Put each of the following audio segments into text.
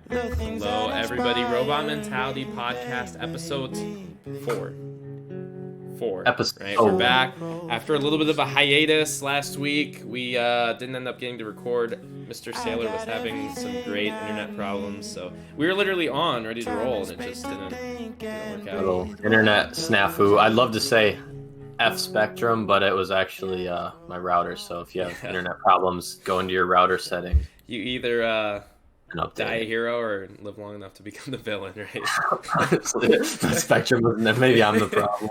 Hello, everybody. Robot Mentality Podcast, episode 4. 4. Right, we're back after a little bit of a hiatus last week. We didn't end up getting to record. Mr. Sailor was having some great internet problems, so we were literally on, ready to roll, and it just didn't work out. Little internet snafu. I'd love to say F Spectrum, but it was actually my router. So if you have internet problems, go into your router setting. You either die a hero or live long enough to become the villain, right? The Spectrum, maybe I'm the problem.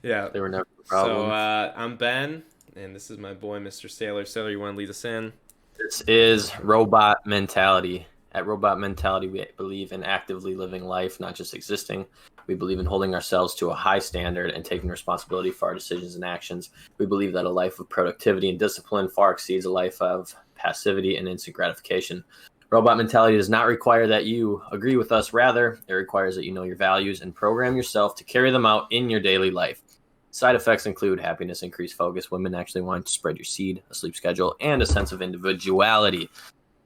Yeah. They were never the problem. So I'm Ben, and this is my boy, Mr. Sailor. Sailor, you want to lead us in? This is Robot Mentality. At Robot Mentality, we believe in actively living life, not just existing. We believe in holding ourselves to a high standard and taking responsibility for our decisions and actions. We believe that a life of productivity and discipline far exceeds a life of passivity and instant gratification. Robot Mentality does not require that you agree with us. Rather, it requires that you know your values and program yourself to carry them out in your daily life. Side effects include happiness, increased focus, women actually wanting to spread your seed, a sleep schedule, and a sense of individuality.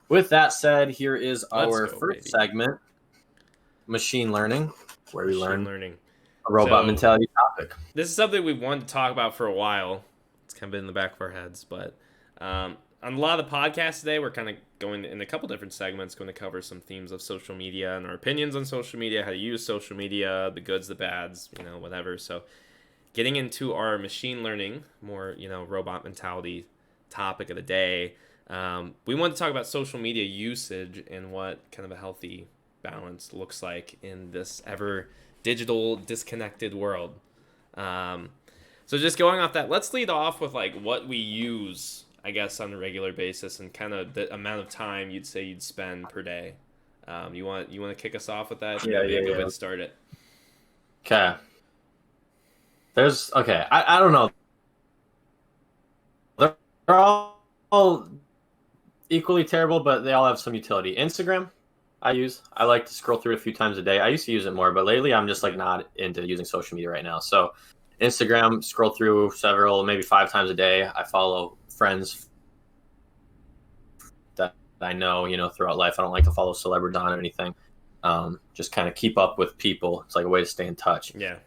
With that said, here is our first segment, machine learning, where we learn a robot mentality topic. This is something we wanted to talk about for a while. It's kind of been in the back of our heads, but on a lot of the podcasts today, we're kind of going in a couple different segments, going to cover some themes of social media and our opinions on social media, how to use social media, the goods, the bads, whatever. So getting into our machine learning, more, robot mentality topic of the day, we want to talk about social media usage and what kind of a healthy balance looks like in this ever digital disconnected world. So just going off that, let's lead off with like what we use, I guess, on a regular basis and kind of the amount of time you'd say you'd spend per day. You want to kick us off with that? Yeah, That'd be a good way to start it. Okay. I don't know. They're all equally terrible, but they all have some utility. Instagram, I like to scroll through it a few times a day. I used to use it more, but lately I'm just like not into using social media right now. So Instagram, scroll through maybe 5 times a day. I follow friends that I know, throughout life. I don't like to follow celebrities or anything. Just kind of keep up with people. It's like a way to stay in touch. Yeah.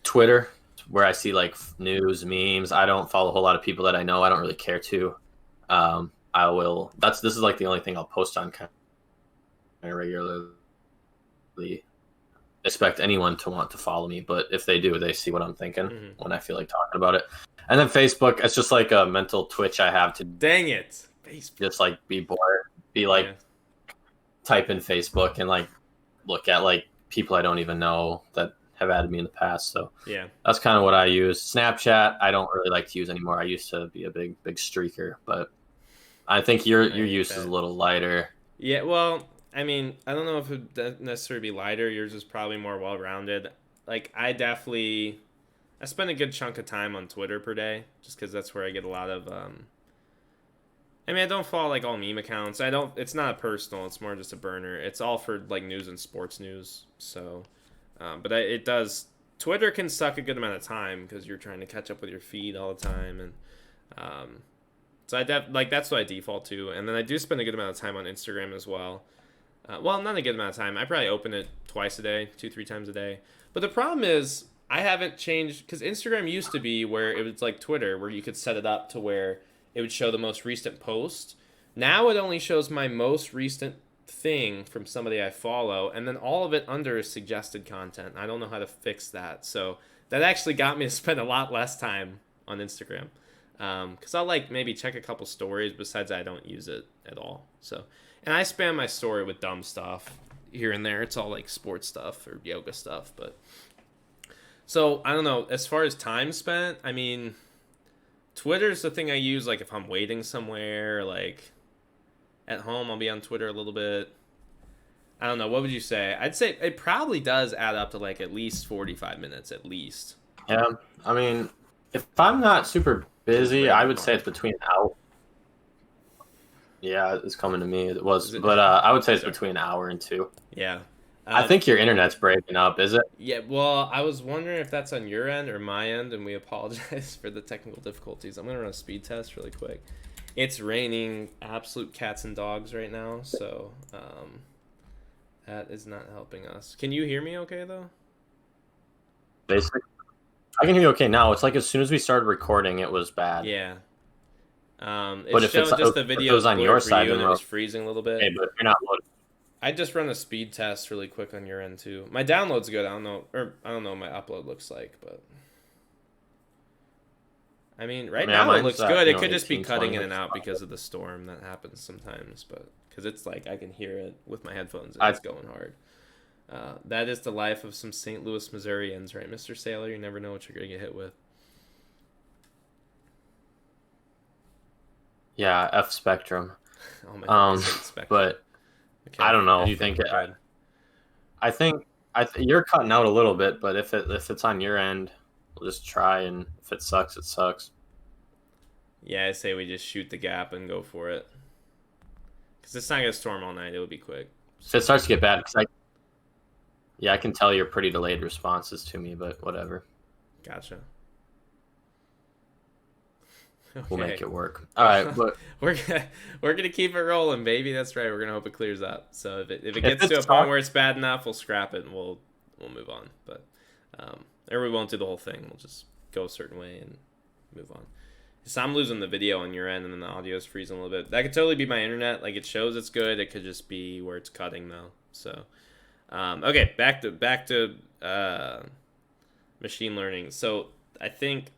Twitter, where I see like news, memes. I don't follow a whole lot of people that I know. I don't really care to. This is like the only thing I'll post on kind of regularly. Expect anyone to want to follow me, but if they do, they see what I'm thinking when I feel like talking about it. And then Facebook, it's just like a mental twitch I have to. Dang it, Facebook. Just like be bored, type in Facebook and like look at like people I don't even know that have added me in the past. So yeah, that's kind of what I use. Snapchat, I don't really like to use anymore. I used to be a big streaker, but I think your use is a little lighter. Yeah, well, I mean, I don't know if it would necessarily be lighter. Yours is probably more well-rounded. Like, I spend a good chunk of time on Twitter per day, just because that's where I get a lot of, I don't follow, like, all meme accounts. It's not personal. It's more just a burner. It's all for, like, news and sports news. So, but it does, Twitter can suck a good amount of time, because you're trying to catch up with your feed all the time, and, so that's what I default to. And then I do spend a good amount of time on Instagram as well. Well, not a good amount of time. I probably open it twice a day, 2-3 times a day. But the problem is I haven't changed, because Instagram used to be where it was like Twitter, where you could set it up to where it would show the most recent post. Now it only shows my most recent thing from somebody I follow, and then all of it under is suggested content. I don't know how to fix that. So that actually got me to spend a lot less time on Instagram. Because I'll like maybe check a couple stories. Besides, I don't use it at all. So, and I spam my story with dumb stuff here and there. It's all like sports stuff or yoga stuff. But so I don't know. As far as time spent, Twitter's the thing I use. Like if I'm waiting somewhere, like at home, I'll be on Twitter a little bit. I don't know. What would you say? I'd say it probably does add up to like at least 45 minutes at least. Yeah, if I'm not super busy, I would say it's between an hour. Yeah, it's coming to me. It was, but I would say it's between an hour and 2. Yeah. I think your internet's breaking up, is it? Yeah, well, I was wondering if that's on your end or my end, and we apologize for the technical difficulties. I'm going to run a speed test really quick. It's raining absolute cats and dogs right now, so That is not helping us. Can you hear me okay though? Basically, I can hear you okay now. It's like as soon as we started recording, it was bad. Yeah. It But if it's showed just the if it videos was on your blurred for side, you then and it we're was freezing a little bit. okay. But if you're not loaded, I just run a speed test really quick on your end too. My download's good. I don't know what my upload looks like, but I mean, right yeah, now it mine's looks at, good. you It know, could just be 18, cutting 20, in which and is out fine. because of the storm that happens sometimes, but because it's like I can hear it with my headphones and I it's going hard. That is the life of some St. Louis, Missourians, right, Mr. Sailor? You never know what you're gonna get hit with. yeah, F Spectrum. Oh my God, I hate Spectrum. But Okay, I don't know. I You think we're good. I think you're cutting out a little bit, but if it's on your end, we'll just try, and if it sucks, it sucks. Yeah, I say we just shoot the gap and go for it. Because it's not gonna storm all night. It would be quick. If it starts to get bad, yeah, I can tell you're pretty delayed responses to me, but whatever. Gotcha. We'll make it work. All right, but we're gonna keep it rolling, baby. That's right. We're gonna hope it clears up. So if it gets it's to a tough- point where it's bad enough, we'll scrap it and we'll move on. But or we won't do the whole thing. We'll just go a certain way and move on. So I'm losing the video on your end and then the audio is freezing a little bit. That could totally be my internet. Like it shows it's good. It could just be where it's cutting though. So okay, back to machine learning. So I think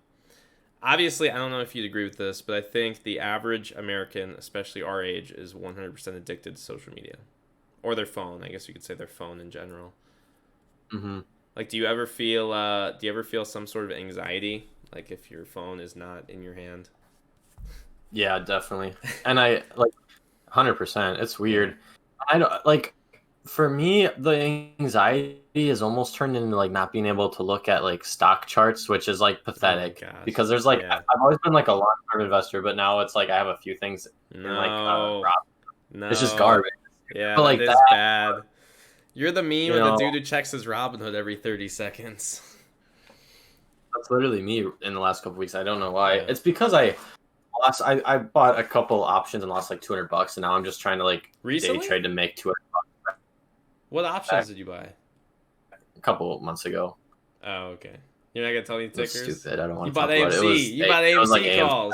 obviously, I don't know if you'd agree with this, but I think the average American, especially our age, is 100% addicted to social media. Or their phone. I guess you could say their phone in general. mm-hmm. Like, do you ever feel some sort of anxiety? Like, if your phone is not in your hand? Yeah, definitely. And I like 100%. It's weird. I don't like for me the anxiety is almost turned into like not being able to look at like stock charts, which is like pathetic gosh. because there's like Yeah. I've always been like a long-term investor, but now it's like I have a few things in like No. it's just garbage. Yeah, But, like, that is that- bad. You're the meme You of the know- dude who checks his Robinhood every 30 seconds. That's literally me in the last couple weeks. I don't know why. Yeah. It's because I bought a couple options and lost like $200, and now I'm just trying to like Recently? day trade to make $200 What options did you buy? a couple of months ago. Oh, okay. You're not gonna tell me It was tickers? stupid. I don't want You to bought talk about it. AMC. You bought it was like AMC calls.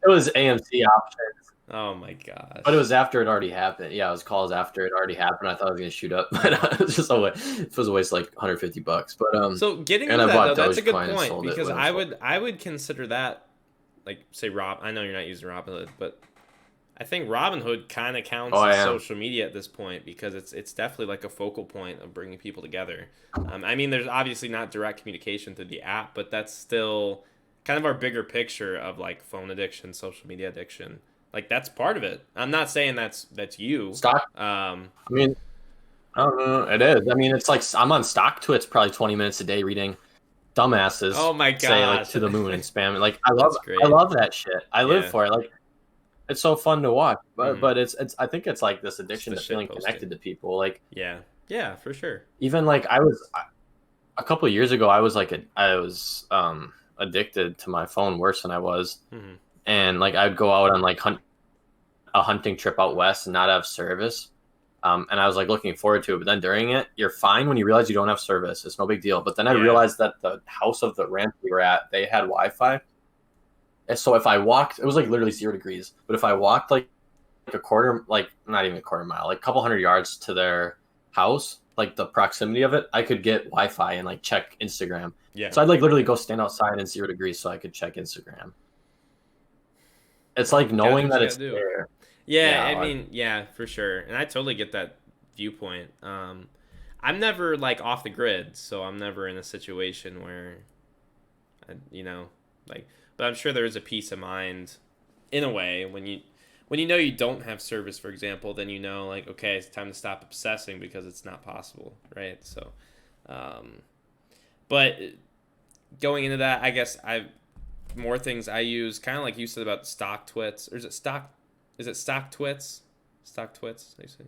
It was AMC options, Oh my gosh. but it was after it already happened. Yeah, it was calls after it already happened. I thought I was gonna shoot up, but it was just it was a waste of like $150. But So getting and into I that bought though, that's a good Dogecoin and point sold it because when it I would consider that like say I know you're not using Robinhood, but I think Robinhood kind of counts Oh, I as am. social media at this point because it's definitely like a focal point of bringing people together. I mean, there's obviously not direct communication through the app, but that's still kind of our bigger picture of like phone addiction, social media addiction. Like that's part of it. I'm not saying that's you. stock. I mean, I don't know. It is. I mean, it's like I'm on StockTwits probably 20 minutes a day reading dumbasses. Oh my Say like gosh. to the moon and spam. Like That's great. I love that shit. I live Yeah. for it. Like it's so fun to watch. But Mhm. but it's I think it's like this addiction the to shit feeling posting. connected to people. Like Yeah, for sure. even like a couple of years ago I was addicted to my phone worse than I was. Hmm. And like I'd go out on like a hunting trip out west and not have service. And I was like looking forward to it, but then during it, you're fine when you realize you don't have service. It's no big deal. But then I Yeah. realized that the house of the ranch we were at, they had Wi-Fi. And so if I walked, it was like literally 0 degrees. But if I walked like a quarter, like not even a quarter mile, like a couple hundred yards to their house, like the proximity of it, I could get Wi-Fi and like check Instagram. Yeah. So I'd like literally go stand outside in 0 degrees so I could check Instagram. It's like knowing what that you it's gotta do. there. Yeah, Yeah, I mean, yeah, for sure. And I totally get that viewpoint. I'm never like off the grid, so I'm never in a situation where but I'm sure there is a peace of mind in a way when you know you don't have service, for example, then you know like okay, it's time to stop obsessing because it's not possible, right? So but going into that, I guess more things I use kind of like you said about StockTwits, or is it StockTwits? StockTwits, they say.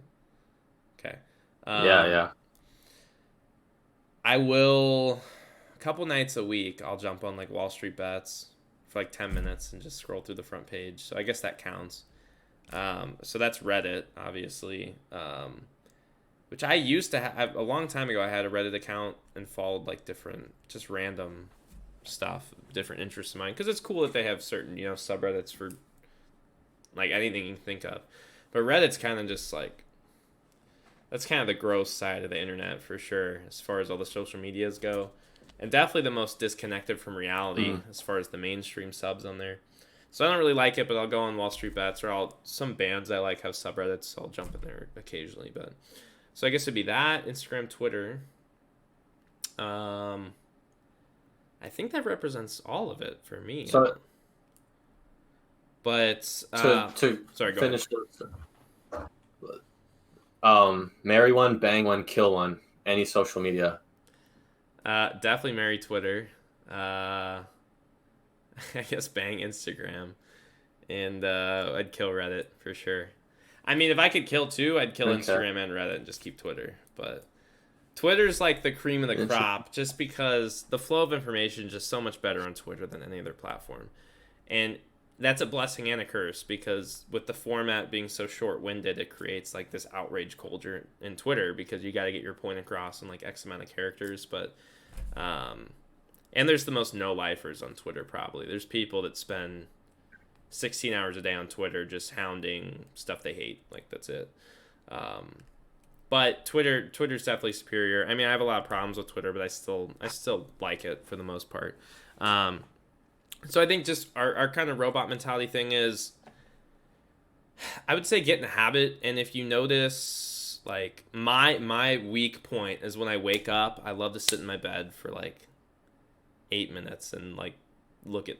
Okay. Yeah. I will a couple nights a week I'll jump on like Wall Street Bets for like 10 minutes and just scroll through the front page. So I guess that counts. So that's Reddit, obviously. which I used to have a long time ago. I had a Reddit account and followed like different, just random stuff, different interests of mine, because it's cool that they have certain, subreddits for like anything you can think of. But Reddit's kind of just like, that's kind of the gross side of the internet for sure, as far as all the social medias go, and definitely the most disconnected from reality as far as the mainstream subs on there. So I don't really like it, but I'll go on Wall Street Bets, or some bands I like have subreddits, so I'll jump in there occasionally. But so I guess it'd be that, Instagram, Twitter. I think that represents all of it for me. So, but to sorry, go finish marry one, bang one, kill one. Any social media? Definitely marry Twitter. I guess bang Instagram, and I'd kill Reddit for sure. I mean, if I could kill two, I'd kill Instagram and Reddit and just keep Twitter. But Twitter's like the cream of the crop, just because the flow of information is just so much better on Twitter than any other platform. And that's a blessing and a curse, because with the format being so short-winded, it creates like this outrage culture in Twitter, because you got to get your point across in like X amount of characters. But and there's the most no-lifers on Twitter, probably. There's people that spend 16 hours a day on Twitter just hounding stuff they hate. Like, that's it. But Twitter's definitely superior. I mean, I have a lot of problems with Twitter, but I still like it for the most part. So I think just our kind of robot mentality thing is, I would say, get in the habit. And if you notice, like, my weak point is when I wake up, I love to sit in my bed for like 8 minutes and like look at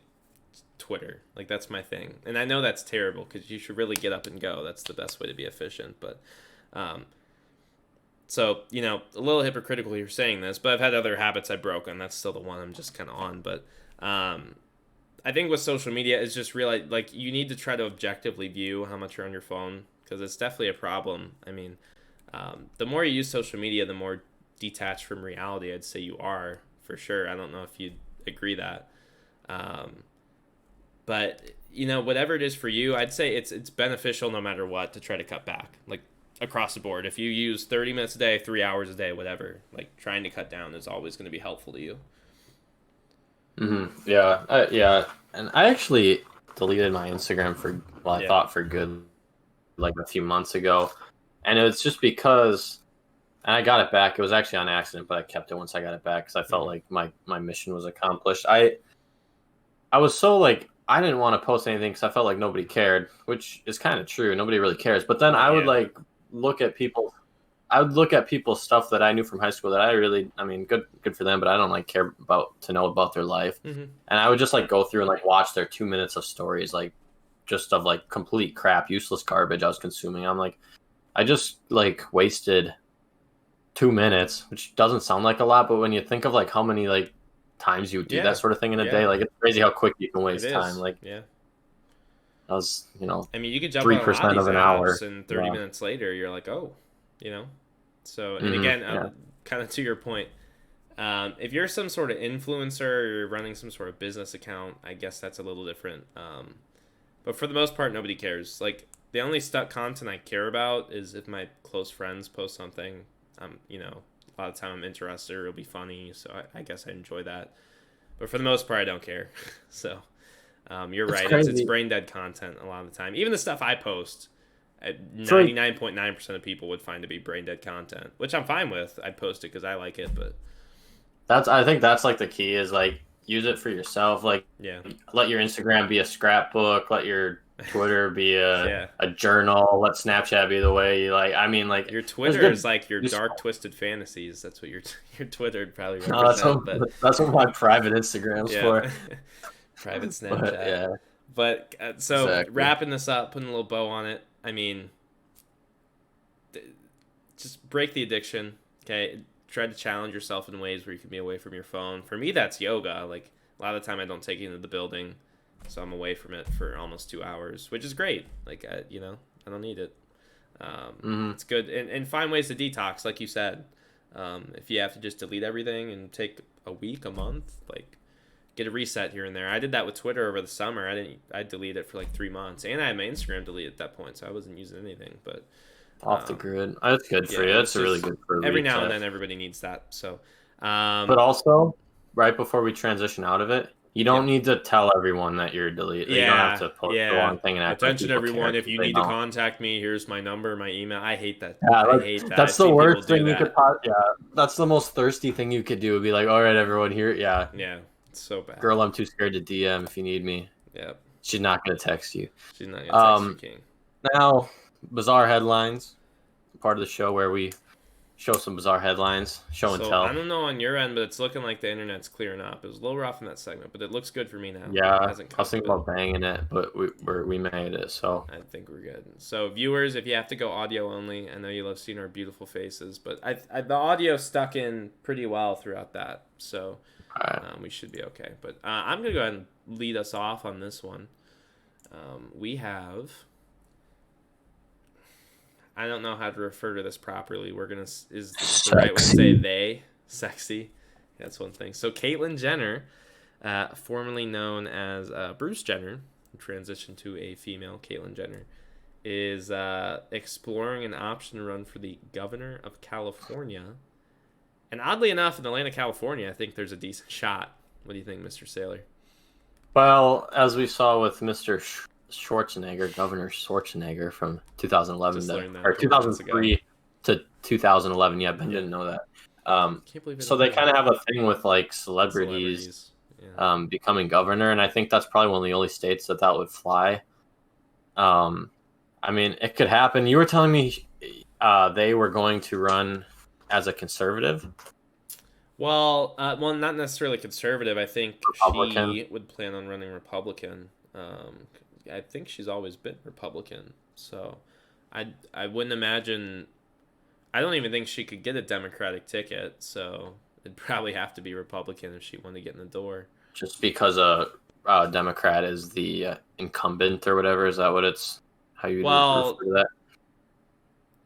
Twitter. Like, that's my thing. And I know that's terrible, because you should really get up and go. That's the best way to be efficient. But so, a little hypocritical here saying this, but I've had other habits I've broken. That's still the one I'm just kind of on. But I think with social media is just really, like, you need to try to objectively view how much you're on your phone, because it's definitely a problem. I mean, the more you use social media, the more detached from reality I'd say you are, for sure. I don't know if you'd agree that. But, whatever it is for you, I'd say it's beneficial no matter what to try to cut back, like, across the board. If you use 30 minutes a day, 3 hours a day, whatever, like, trying to cut down is always going to be helpful to you. Yeah. And I actually deleted my Instagram I thought for good, like a few months ago. And it was just because, and I got it back. It was actually on accident, but I kept it once I got it back, because I felt like my mission was accomplished. I was so like, I didn't want to post anything because I felt like nobody cared, which is kind of true. Nobody really cares. But then I would like look at people. I would look at people's stuff that I knew from high school that I mean, good for them, but I don't like care to know about their life. And I would just like go through and like watch their 2 minutes of stories, like just of like complete crap, useless garbage I was consuming. I'm like, I just like wasted 2 minutes, which doesn't sound like a lot, but when you think of like how many like times you do that sort of thing in a day, like, it's crazy how quick you can waste time. Like, that was, I mean, you could jump 3% of an hour, and 30 minutes later you're like, oh, so, and again, kind of to your point, if you're some sort of influencer or you're running some sort of business account, I guess that's a little different. But for the most part, nobody cares. Like, the only content I care about is if my close friends post something. A lot of time I'm interested, or it'll be funny, so I guess I enjoy that. But for the most part, I don't care. So you're right. It's brain dead content a lot of the time. Even the stuff I post, 99.9% of people would find to be brain dead content, which I'm fine with. I'd post it because I like it, but I think that's like the key is like, use it for yourself. Like, let your Instagram be a scrapbook. Let your Twitter be a journal. Let Snapchat be the way you like. I mean, like, your Twitter is like your dark, twisted fantasies. That's what your Twitter probably represents. That's what my private Instagram's for. Private Snapchat. But so wrapping this up, putting a little bow on it. I mean, just break the addiction. Okay, try to challenge yourself in ways where you can be away from your phone. For me, that's yoga. Like, a lot of the time I don't take it into the building, so I'm away from it for almost 2 hours, which is great. Like, I don't need it. It's good. And find ways to detox, like you said. If you have to just delete everything and take a week, a month, like, get a reset here and there. I did that with Twitter over the summer. I deleted it for like 3 months, and I had my Instagram deleted at that point, so I wasn't using anything. But Off the grid. That's good for you. It's That's really just good for a every now and reset. then everybody needs that. So, But also, right before we transition out of it, you don't yep. need to tell everyone that you're deleted. You don't have Yeah, to post the yeah. one thing and act like Attention, people care everyone. If because you they need to don't. contact me, here's my number, my email. I hate that. Yeah, I hate that. that's I've the seen people worst do thing you could. that. Yeah, that's the most thirsty thing you could do. Be like, all right, everyone, here. Yeah, Yeah, it's so bad. girl, I'm too scared to DM if you need me. Yep. She's not gonna text you. She's not gonna text you, King. Now, bizarre headlines. Part of the show where we show some bizarre headlines, show and So tell. I don't know on your end, but it's looking like the internet's clearing up. It was a little rough in that segment, but it looks good for me now. Yeah, It I hasn't was thinking COVID. about banging it, but we made it. So I think we're good. So viewers, if you have to go audio only, I know you love seeing our beautiful faces, but the audio stuck in pretty well throughout that, so we should be okay. But I'm gonna go ahead and lead us off on this one. We have. I don't know how to refer to this properly. We're gonna is the right way to say they sexy. That's one thing. So Caitlyn Jenner, formerly known as Bruce Jenner, who transitioned to a female Caitlyn Jenner, is exploring an option to run for the governor of California. And oddly enough, in Atlanta, California, I think there's a decent shot. What do you think, Mr. Sailor? well, as we saw with Mr. Schwarzenegger, Governor Schwarzenegger from 2011 Just learned that or a couple months 2003 to 2011. Yeah, Ben didn't know that. Can't believe it. So they kind of have a thing with like celebrities Yeah. becoming governor, and I think that's probably one of the only states that would fly. I mean, it could happen. You were telling me they were going to run as a conservative. Well, not necessarily conservative. I think Republican. she would plan on running Republican. I think she's always been Republican, so I wouldn't imagine. I don't even think she could get a Democratic ticket, so it'd probably have to be Republican if she wanted to get in the door. Just because a Democrat is the incumbent or whatever. Is that what it's? How you Well, refer to that?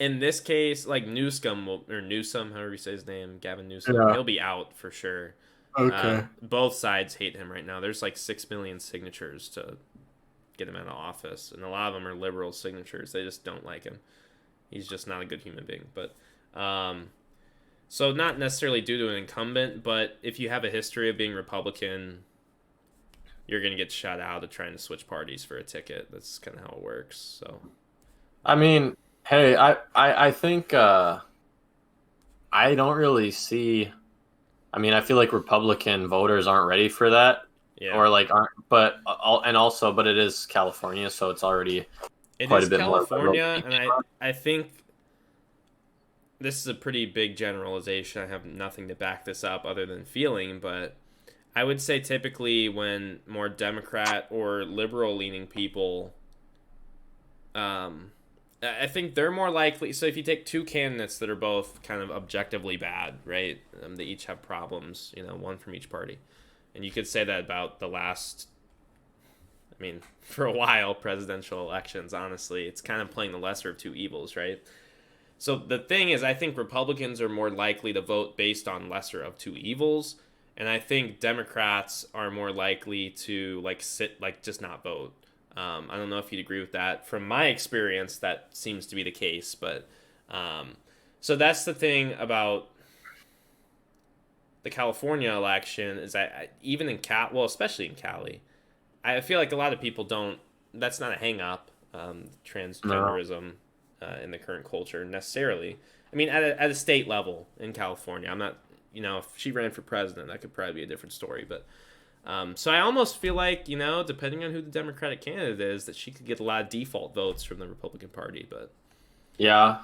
in this case, like Newsom, however you say his name, Gavin Newsom, Yeah. he'll be out for sure. Okay. Both sides hate him right now. There's like 6 million signatures to get him out of office, and a lot of them are liberal signatures. They just don't like him. He's just not a good human being. But so not necessarily due to an incumbent, but if you have a history of being Republican, you're gonna get shut out of trying to switch parties for a ticket. That's kind of how it works. So I mean, hey, I think I don't really see. I mean, I feel like Republican voters aren't ready for that, yeah, or like aren't. But but it is California, so it's already it quite is a bit more California, liberal. and I think this is a pretty big generalization. I have nothing to back this up other than feeling, but I would say typically when more Democrat or liberal leaning people, I think they're more likely. So if you take two candidates that are both kind of objectively bad, right? They each have problems, one from each party. And you could say that about the last, I mean, for a while, presidential elections, honestly. It's kind of playing the lesser of two evils, right? So the thing is, I think Republicans are more likely to vote based on lesser of two evils. And I think Democrats are more likely to just not vote. I don't know if you'd agree with that. From my experience, that seems to be the case. But so that's the thing about the California election is that even in especially in Cali, I feel like a lot of people don't. That's not a hang up. Transgenderism in the current culture necessarily. I mean, at a state level in California, I'm not. If she ran for president, that could probably be a different story. But so I almost feel like, depending on who the Democratic candidate is, that she could get a lot of default votes from the Republican Party. But Yeah,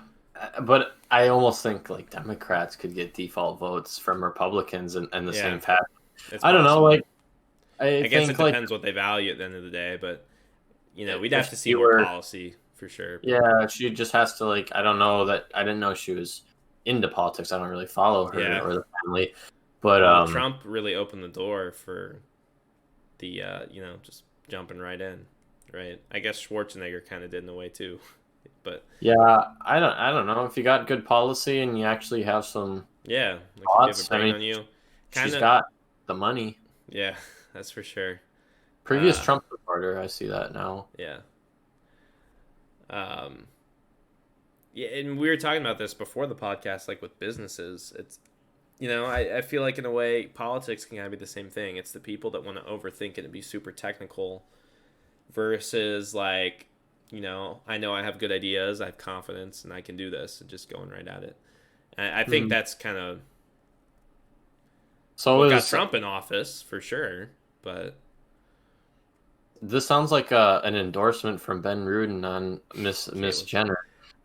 but I almost think like Democrats could get default votes from Republicans and the same path. I don't know, like I guess it think, depends what they value at the end of the day. But we'd if have to see she more were- policy for sure. Yeah, she just has to I don't know that I didn't know she was into politics. I don't really follow her or the family, but Trump really opened the door for the just jumping right in, right? I guess Schwarzenegger kind of did in a way too, but yeah, I don't know if you got good policy and you actually have some. Yeah, like if you thoughts. have a brain on you. She's got the money. Yeah, that's for sure. Previous Trump supporter, I see that now. Yeah. Yeah, and we were talking about this before the podcast, like with businesses. It's, I feel like in a way politics can kind of be the same thing. It's the people that want to overthink it and be super technical versus like, I know I have good ideas, I have confidence, and I can do this, and just going right at it. And I think Mhm. that's kind of So what got is Trump in office for sure. But this sounds like an endorsement from Ben Rudin on Miss Caitlyn, Jenner.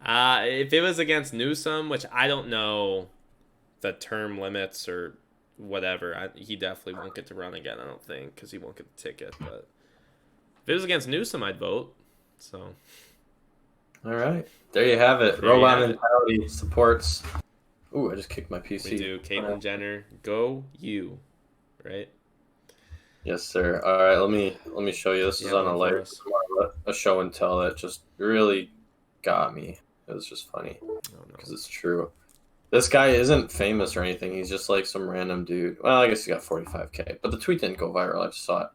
if it was against Newsom, which I don't know the term limits or whatever, he definitely won't get to run again. I don't think because he won't get the ticket. But if it was against Newsom, I'd vote. So All right, there you have it. there you Robot have it. mentality supports. Ooh, I just kicked my PC. We do. Caitlyn Jenner, go you, right? Yes, sir. All right, let me show you. This You is have on a one light, for us? a show and tell that just really got me. It was just funny Oh because no. it's true. This guy isn't famous or anything. He's just like some random dude. Well, I guess he got 45K, but the tweet didn't go viral. I just saw it.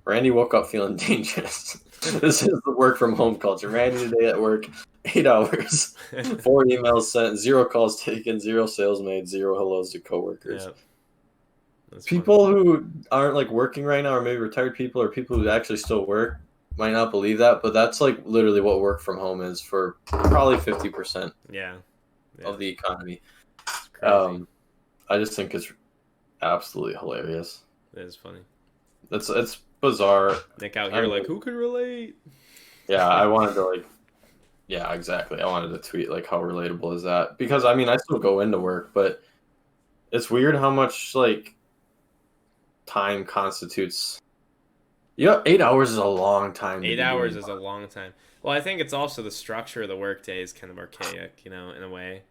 Randy woke up feeling dangerous. This is the work from home culture. Randy today at work, 8 hours, 4 emails sent, 0 calls taken, 0 sales made, 0 hellos to coworkers. Yeah, that's funny. People who aren't like working right now, or maybe retired people, or people who actually still work, might not believe that, but that's like literally what work from home is for probably 50% Yeah, yeah, of the economy. it's crazy. I just think it's absolutely hilarious. It is funny. It's bizarre. Nick out I here mean, like, who can relate? yeah, I wanted to like, yeah, exactly. I wanted to tweet like how relatable is that because I mean I still go into work, but it's weird how much like time constitutes. Yeah, 8 hours is a long time to Eight be hours doing. is a long time. Well, I think it's also the structure of the workday is kind of archaic, in a way.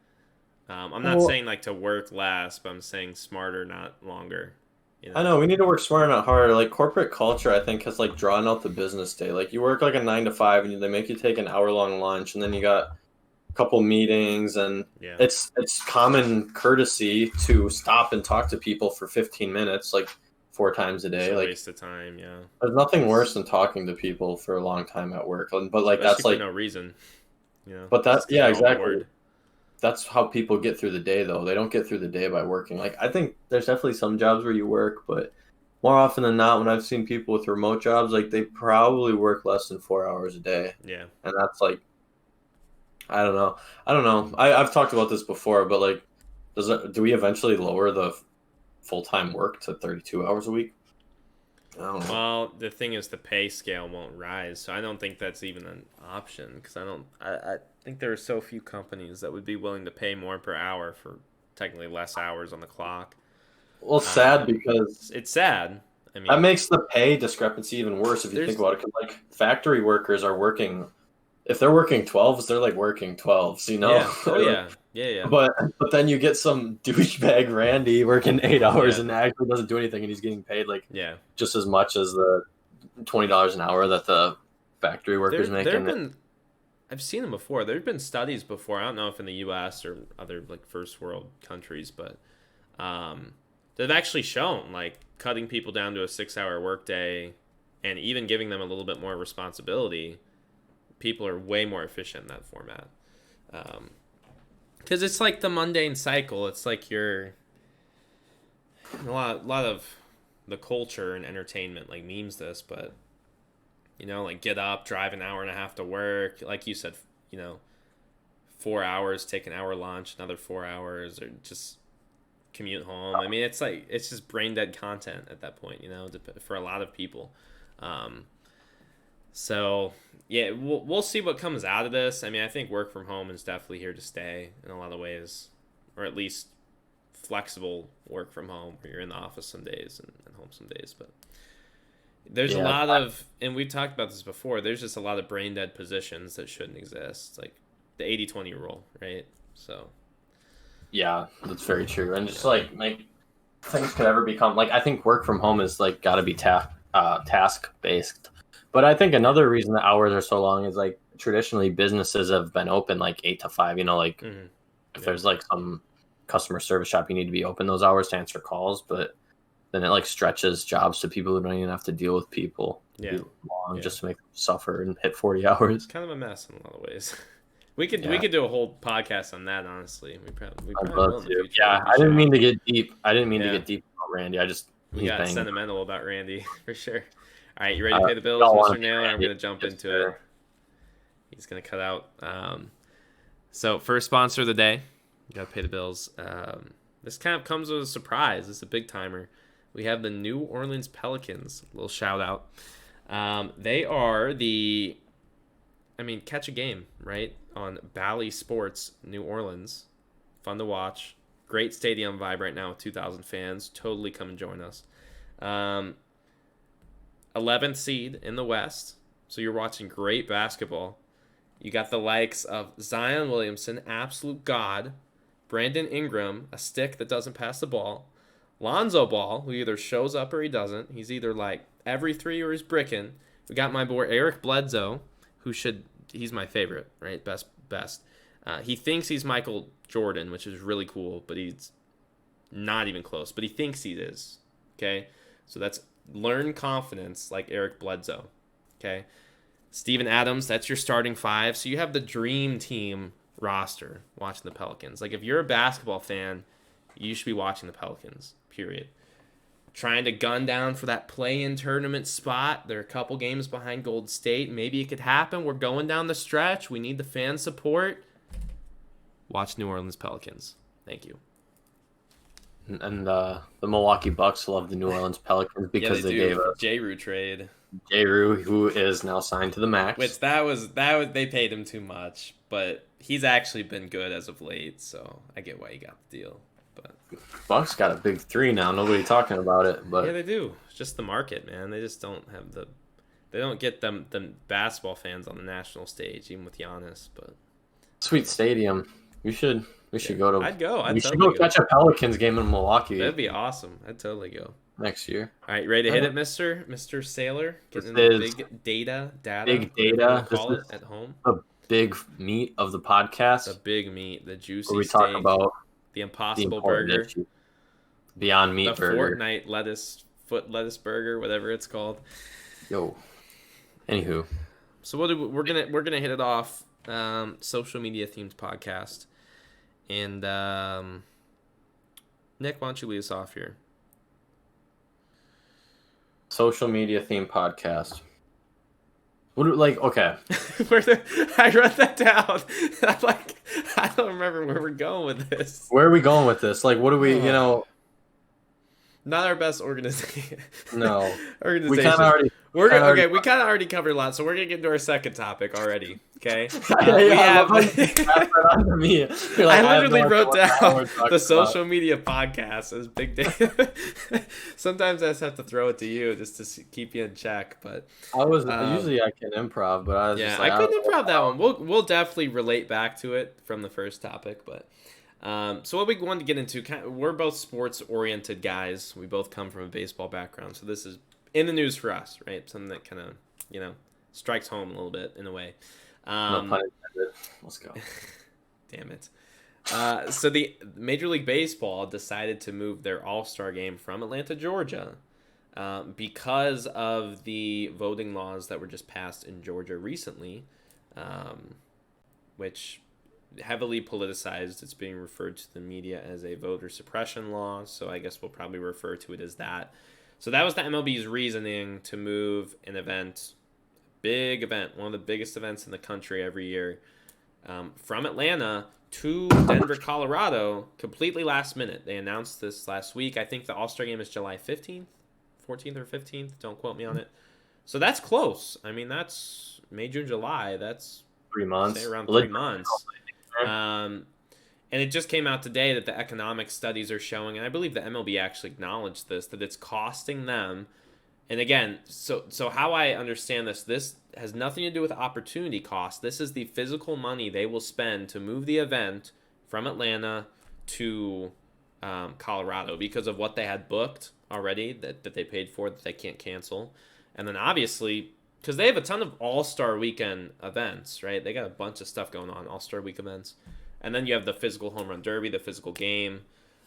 I'm not Well, saying like to work less, but I'm saying smarter, not longer. You I know? know we need to work smarter, not harder. Like corporate culture, I think has like drawn out the business day. Like you work like a 9 to 5, and they make you take an hour long lunch, and then you got a couple meetings, and Yeah. it's common courtesy to stop and talk to people for 15 minutes, like 4 times a It's day. a Like waste of time. Yeah. there's nothing worse than talking to people for a long time at work. But like Especially that's for like, no reason. but that Just because yeah, we're all exactly. bored. That's how people get through the day though. They don't get through the day by working. Like I think there's definitely some jobs where you work, but more often than not when I've seen people with remote jobs, like they probably work less than 4 hours a day. Yeah. And that's like I don't know. I don't know. I've talked about this before, but like do we eventually lower the full-time work to 32 hours a week? I don't know. Well, the thing is, the pay scale won't rise, so I don't think that's even an option. Because I think there are so few companies that would be willing to pay more per hour for technically less hours on the clock. Well, it's sad Um, because it's sad. I that mean, makes the pay discrepancy even worse if you think there's about it. 'Cause, like factory workers are working, if they're working 12s, they're like working 12s, you know? yeah, oh yeah, yeah, yeah, But then you get some douchebag Randy working 8 hours yeah, and actually doesn't do anything, and he's getting paid like yeah. just as much as the $20 an hour that the factory workers There have making. been I've seen them before. There have been studies before. I don't know if in the U.S. or other like first world countries, but um, they've actually shown like cutting people down to a 6 hour workday and even giving them a little bit more responsibility. People are way more efficient in that format. Because it's like the mundane cycle. It's like you're a lot of the culture and entertainment like memes this, but like get up, drive an hour and a half to work, like you said, you know, 4 hours, take an hour lunch, another 4 hours, or just commute home. I mean, it's like it's just brain dead content at that point, for a lot of people. Um, so yeah, we'll see what comes out of this. I mean, I think work from home is definitely here to stay in a lot of ways, or at least flexible work from home where you're in the office some days and home some days. But there's a Yeah, lot of, and we've talked about this before, there's just a lot of brain dead positions that shouldn't exist. It's like the 80-20 rule, right? So, yeah, that's very true. And just yeah. like things could ever become like I think work from home is like got to be task based. But I think another reason the hours are so long is like traditionally businesses have been open like 8 to 5. You know, like Hmm. if Yeah. there's like some customer service shop, you need to be open those hours to answer calls. But then it like stretches jobs to people who don't even have to deal with people Yeah. long Yeah. just to make them suffer and hit 40 hours. Kind of a mess in a lot of ways. we Yeah, could do a whole podcast on that. Honestly, we I'd probably will love in the to. future. Yeah, We I didn't should. mean to get deep. I didn't mean to Yeah, get deep about Randy. we He's got banging. sentimental about Randy for sure. All right, you ready to pay the We bills, all want Mr. to be Naylor? I'm Randy. gonna jump Yes, into it. sir. He's gonna cut out. So first sponsor of the day. You gotta pay the bills. This kind of comes with a surprise. This is a big timer. We have the New Orleans Pelicans. A little shout out. They are catch a game, right? On Bally Sports, New Orleans. Fun to watch. Great stadium vibe right now with 2,000 fans. Totally come and join us. 11th seed in the West. So you're watching great basketball. You got the likes of Zion Williamson, absolute god. Brandon Ingram, a stick that doesn't pass the ball. Lonzo Ball, who either shows up or he doesn't. He's either like every three or he's bricking. We got my boy Eric Bledsoe, he's my favorite, right? Best. He thinks he's Michael Jordan, which is really cool, but he's not even close. But he thinks he is. Okay? So that's learn confidence like Eric Bledsoe. Okay? Steven Adams, that's your starting five. So you have the dream team roster watching the Pelicans. Like if you're a basketball fan, you should be watching the Pelicans, period. Trying to gun down for that play-in tournament spot. They're a couple games behind Gold State. Maybe it could happen. We're going down the stretch. We need the fan support. Watch New Orleans Pelicans. Thank you. And the Milwaukee Bucks love the New Orleans Pelicans because they gave us J-Rue trade. J-Rue, who is now signed to the max. Which that was they paid him too much, but he's actually been good as of late, so I get why he got the deal. But Bucks got a big three now. Nobody talking about it, but yeah, they do. It's just the market, man. They just don't have they don't get the basketball fans on the national stage, even with Giannis. But sweet stadium. We should go to. I'd go. We should go catch a Pelicans game in Milwaukee. That'd be awesome. I'd totally go next year. All right, ready to hit it, Mr. Sailor? Getting This the is big data. big data. Call it at home. A big meat of the podcast. The big meat, the juicy where we steak, talk about the Impossible Burger, Beyond Meat the burger, Fortnite foot lettuce burger, whatever it's called. Yo. Anywho, so we're gonna hit it off. Social media themed podcast, and Nick, why don't you lead us off here? social media themed podcast. Okay. I wrote that down. I don't remember where we're going with this. Where are we going with this? Like, what do we, Not our best organization. No. Organization. We kind of already. We kind of already covered a lot, so we're gonna get into our second topic already. Okay. I literally wrote down the social media podcast as big data. Sometimes I just have to throw it to you just to keep you in check. But usually I can improv, but I was just like, I couldn't improv that one. We'll definitely relate back to it from the first topic, but. So what we wanted to get into, we're both sports-oriented guys. We both come from a baseball background, so this is in the news for us, right? Something that kind of, strikes home a little bit in a way. No pun intended. Let's go. Damn it. So the Major League Baseball decided to move their All-Star game from Atlanta, Georgia, because of the voting laws that were just passed in Georgia recently, which heavily politicized. It's being referred to the media as a voter suppression law, so I guess we'll probably refer to it as that. So that was the MLB's reasoning to move an event, big event, one of the biggest events in the country every year, from Atlanta to Denver, Colorado, completely last minute. They announced this last week. I think the All-Star game is July 15th, 14th or 15th. Don't quote me on it. So that's close. I mean, that's May, June, July. That's 3 months. Say around 3 months. And it just came out today that the economic studies are showing, and I believe the MLB actually acknowledged this, that it's costing them. And again, so how I understand this has nothing to do with opportunity cost. This is the physical money they will spend to move the event from Atlanta to Colorado because of what they had booked already that they paid for that they can't cancel. And then obviously, because they have a ton of All-Star Weekend events, right? They got a bunch of stuff going on, All-Star Week events. And then you have the physical home run derby, the physical game.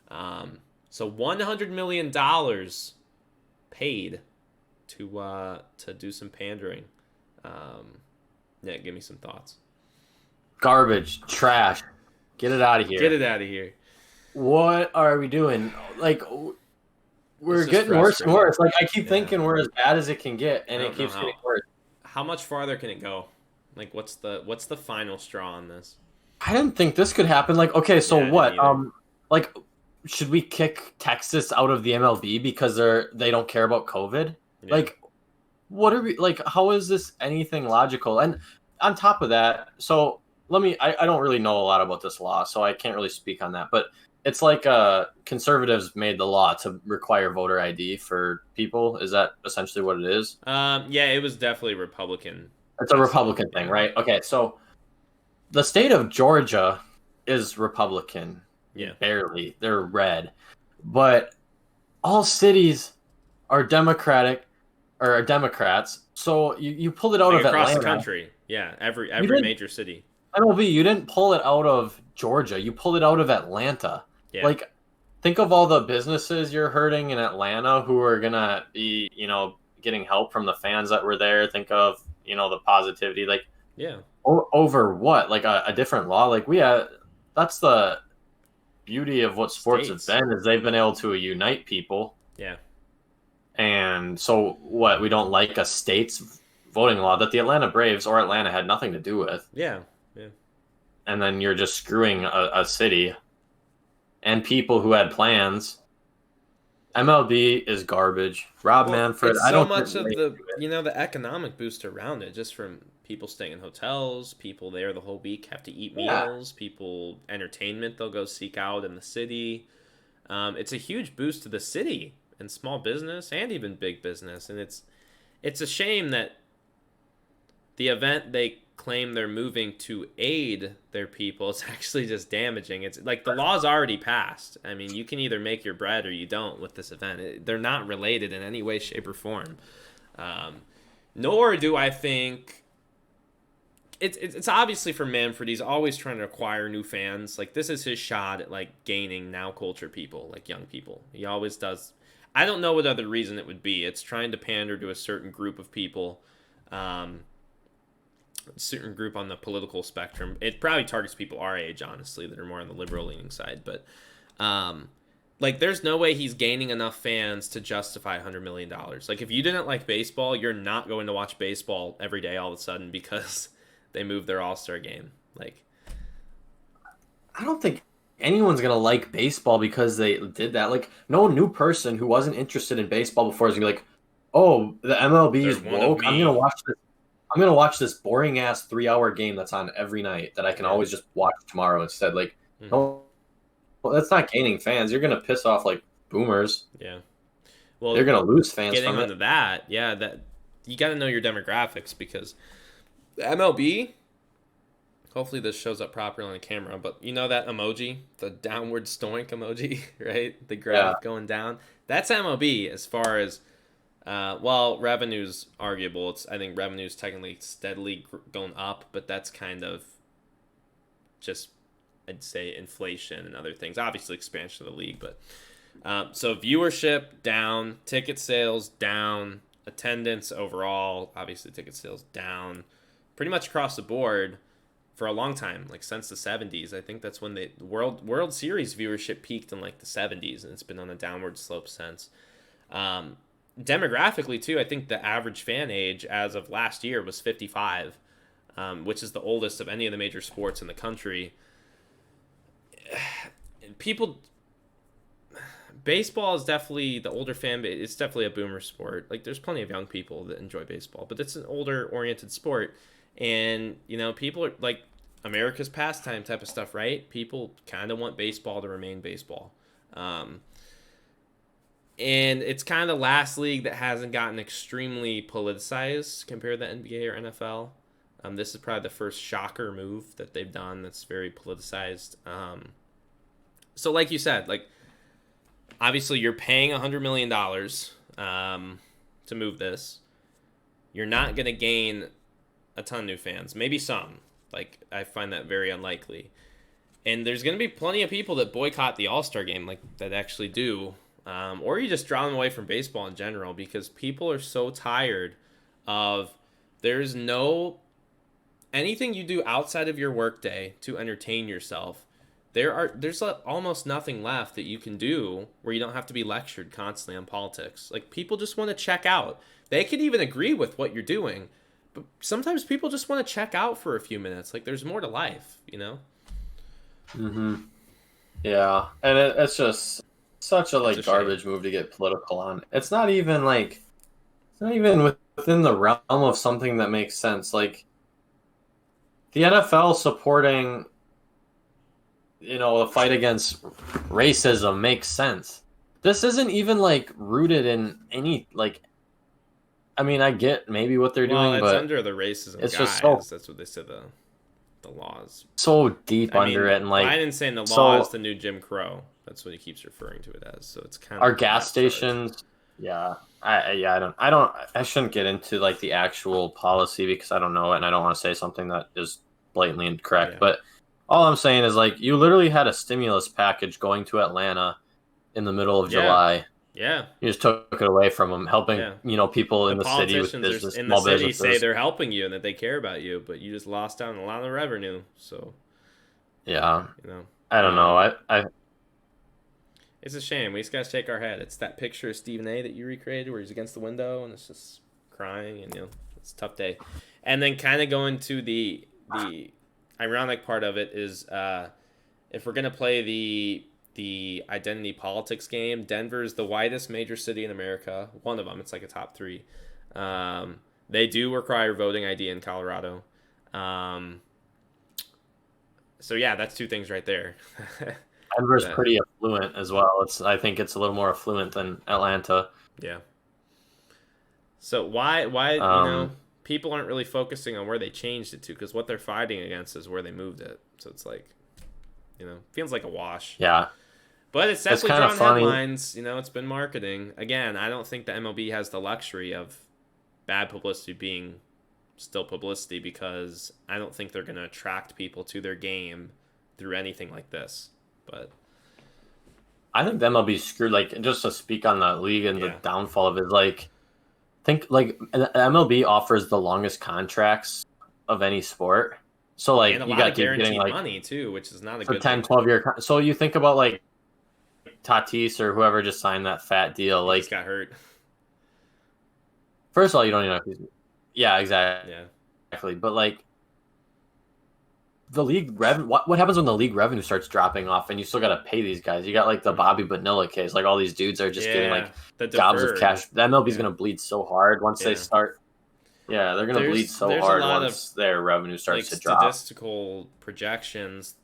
So $100 million paid to do some pandering. Nick, give me some thoughts. Garbage, trash. Get it out of Get here. it out of here. What are we doing? Like, It's we're just getting worse and frustrating. worse. Like, I keep Yeah. thinking we're as bad as it can get, I and it don't know keeps getting how. worse. How much farther can it go? Like, what's the final straw on this? I didn't think this could happen. Like, okay, so Yeah, I didn't what? either. Like, should we kick Texas out of the MLB because they don't care about COVID? Yeah. Like, what are we like? How is this anything logical? And on top of that, so I don't really know a lot about this law, so I can't really speak on that. But it's like conservatives made the law to require voter ID for people. Is that essentially what it is? Yeah, it was definitely Republican It's a precedent. Republican thing, Yeah. right? Okay, so the state of Georgia is Republican, Yeah. barely. They're red, but all cities are Democratic or are Democrats. So you pulled it out Like of across the Atlanta. country. Yeah, every You every didn't major city. MLB. You didn't pull it out of Georgia. You pulled it out of Atlanta. Yeah. Like, think of all the businesses you're hurting in Atlanta who are gonna be, getting help from the fans that were there. Think of, the positivity. Like, Yeah. over what? Like a different law? Like that's the beauty of what sports have States. been is they've been able to unite people. Yeah. And so what? We don't like a state's voting law that the Atlanta Braves or Atlanta had nothing to do with, Yeah. Yeah. and then you're just screwing a city and people who had plans. MLB is garbage. Rob Well, Manfred, it's I so don't much of relate the to it. the economic boost around it, just from people staying in hotels, people there the whole week have to eat Yeah, meals, people entertainment they'll go seek out in the city. It's a huge boost to the city and small business and even big business, and it's a shame that the event they claim they're moving to aid their people is actually just damaging. It's like the law's already passed. I mean, you can either make your bread or you don't with this event. They're not related in any way, shape, or form. Um, Nor do I think it's obviously for Manfred. He's always trying to acquire new fans. Like this is his shot at like gaining now culture people, like young people. He always does. I don't know what other reason it would be. It's trying to pander to a certain group of people. Um, Certain group on the political spectrum. It probably targets people our age, honestly, that are more on the liberal leaning side. But like, there's no way he's gaining enough fans to justify $100 million. Like, if you didn't like baseball, you're not going to watch baseball every day all of a sudden because they moved their All Star game. Like, I don't think anyone's gonna like baseball because they did that. Like, no new person who wasn't interested in baseball before is gonna be like, "Oh, the MLB they're is one of woke. I'm gonna me. watch this. I'm gonna watch this boring ass 3 hour game that's on every night that I can Yeah. always just watch tomorrow instead." Like, Hmm. no, well, that's not gaining fans. You're gonna piss off like boomers. Yeah. They're Well, gonna lose fans getting from it. onto that, yeah, that you got to know your demographics because the MLB. Hopefully this shows up properly on the camera, but you know that emoji, the downward stoink emoji, right? The Yeah, graph going down. That's MLB as far as well, revenue's arguable. I think revenue's technically steadily going up, but that's kind of just I'd say inflation and other things. Obviously expansion of the league, but so viewership down, ticket sales down, attendance overall, obviously ticket sales down, pretty much across the board for a long time, like since the 70s. I think that's when the World Series viewership peaked in like the 70s, and it's been on a downward slope since. Um, Demographically too, I think the average fan age as of last year was 55, which is the oldest of any of the major sports in the country. People, baseball is definitely the older fan base. It's definitely a boomer sport. Like there's plenty of young people that enjoy baseball, but it's an older oriented sport, and people are like America's pastime type of stuff, right? People kind of want baseball to remain baseball. Um, and it's kind of the last league that hasn't gotten extremely politicized compared to the NBA or NFL. This is probably the first shocker move that they've done that's very politicized. So, like you said, like obviously you're paying $100 million to move this. You're not gonna gain a ton of new fans, maybe some. Like I find that very unlikely. And there's gonna be plenty of people that boycott the All Star game, like that actually do, or you just draw them away from baseball in general because people are so tired of there's no anything you do outside of your workday to entertain yourself, there's almost nothing left that you can do where you don't have to be lectured constantly on politics. Like, people just want to check out. They could even agree with what you're doing, but sometimes people just want to check out for a few minutes. Like, there's more to life, you know? Mm-hmm. Yeah, and it's just such a It's a garbage shame. move to get political on. It's not even within the realm of something that makes sense. Like the NFL supporting, the fight against racism makes sense. This isn't even rooted in any I mean, I get maybe what they're Well, doing, it's but under the racism it's guise. just so That's what they said the laws. so deep I under mean, it, and Biden's saying the law is so the new Jim Crow. That's what he keeps referring to it as. So it's kind our of gas that charge. stations. Yeah, I shouldn't get into the actual policy because I don't know it, and I don't want to say something that is blatantly incorrect. Yeah. But all I'm saying is you literally had a stimulus package going to Atlanta in the middle of Yeah. July. Yeah. You just took it away from them, helping people in the city with Politicians business, in the small city businesses. say they're helping you and that they care about you, but you just lost out on a lot of revenue. So, Yeah, you I don't know. I it's a shame. We just gotta shake our head. It's that picture of Stephen A. that you recreated where he's against the window and it's just crying, and it's a tough day. And then kind of going to the ironic part of it is if we're gonna play the identity politics game, Denver's the whitest major city in America. One of them. It's like a top 3. They do require voting ID in Colorado. So yeah, that's 2 things right there. Denver's pretty affluent as well. I think it's a little more affluent than Atlanta. Yeah. So why people aren't really focusing on where they changed it to, because what they're fighting against is where they moved it. So it's feels like a wash. Yeah. But it's definitely kinda drawn funny. headlines. It's been marketing. Again, I don't think the MLB has the luxury of bad publicity being still publicity, because I don't think they're going to attract people to their game through anything like this. But I think the MLB screwed. Just to speak on the league and the downfall of it, think MLB offers the longest contracts of any sport. So and a you lot got of to guaranteed getting money too, which is not a for good 10, thing. 12-year. So you think about Tatis or whoever just signed that fat deal. He just got hurt. First of all, you don't even know if he's. Yeah, exactly. Yeah. Exactly, but the league revenue. What happens when the league revenue starts dropping off and you still got to pay these guys? You got the Bobby Bonilla case. All these dudes are just getting the gobs of deferred. cash. The MLB's gonna bleed so hard once they start. Yeah, they're gonna bleed so there's hard a lot once their revenue starts to drop. Statistical projections,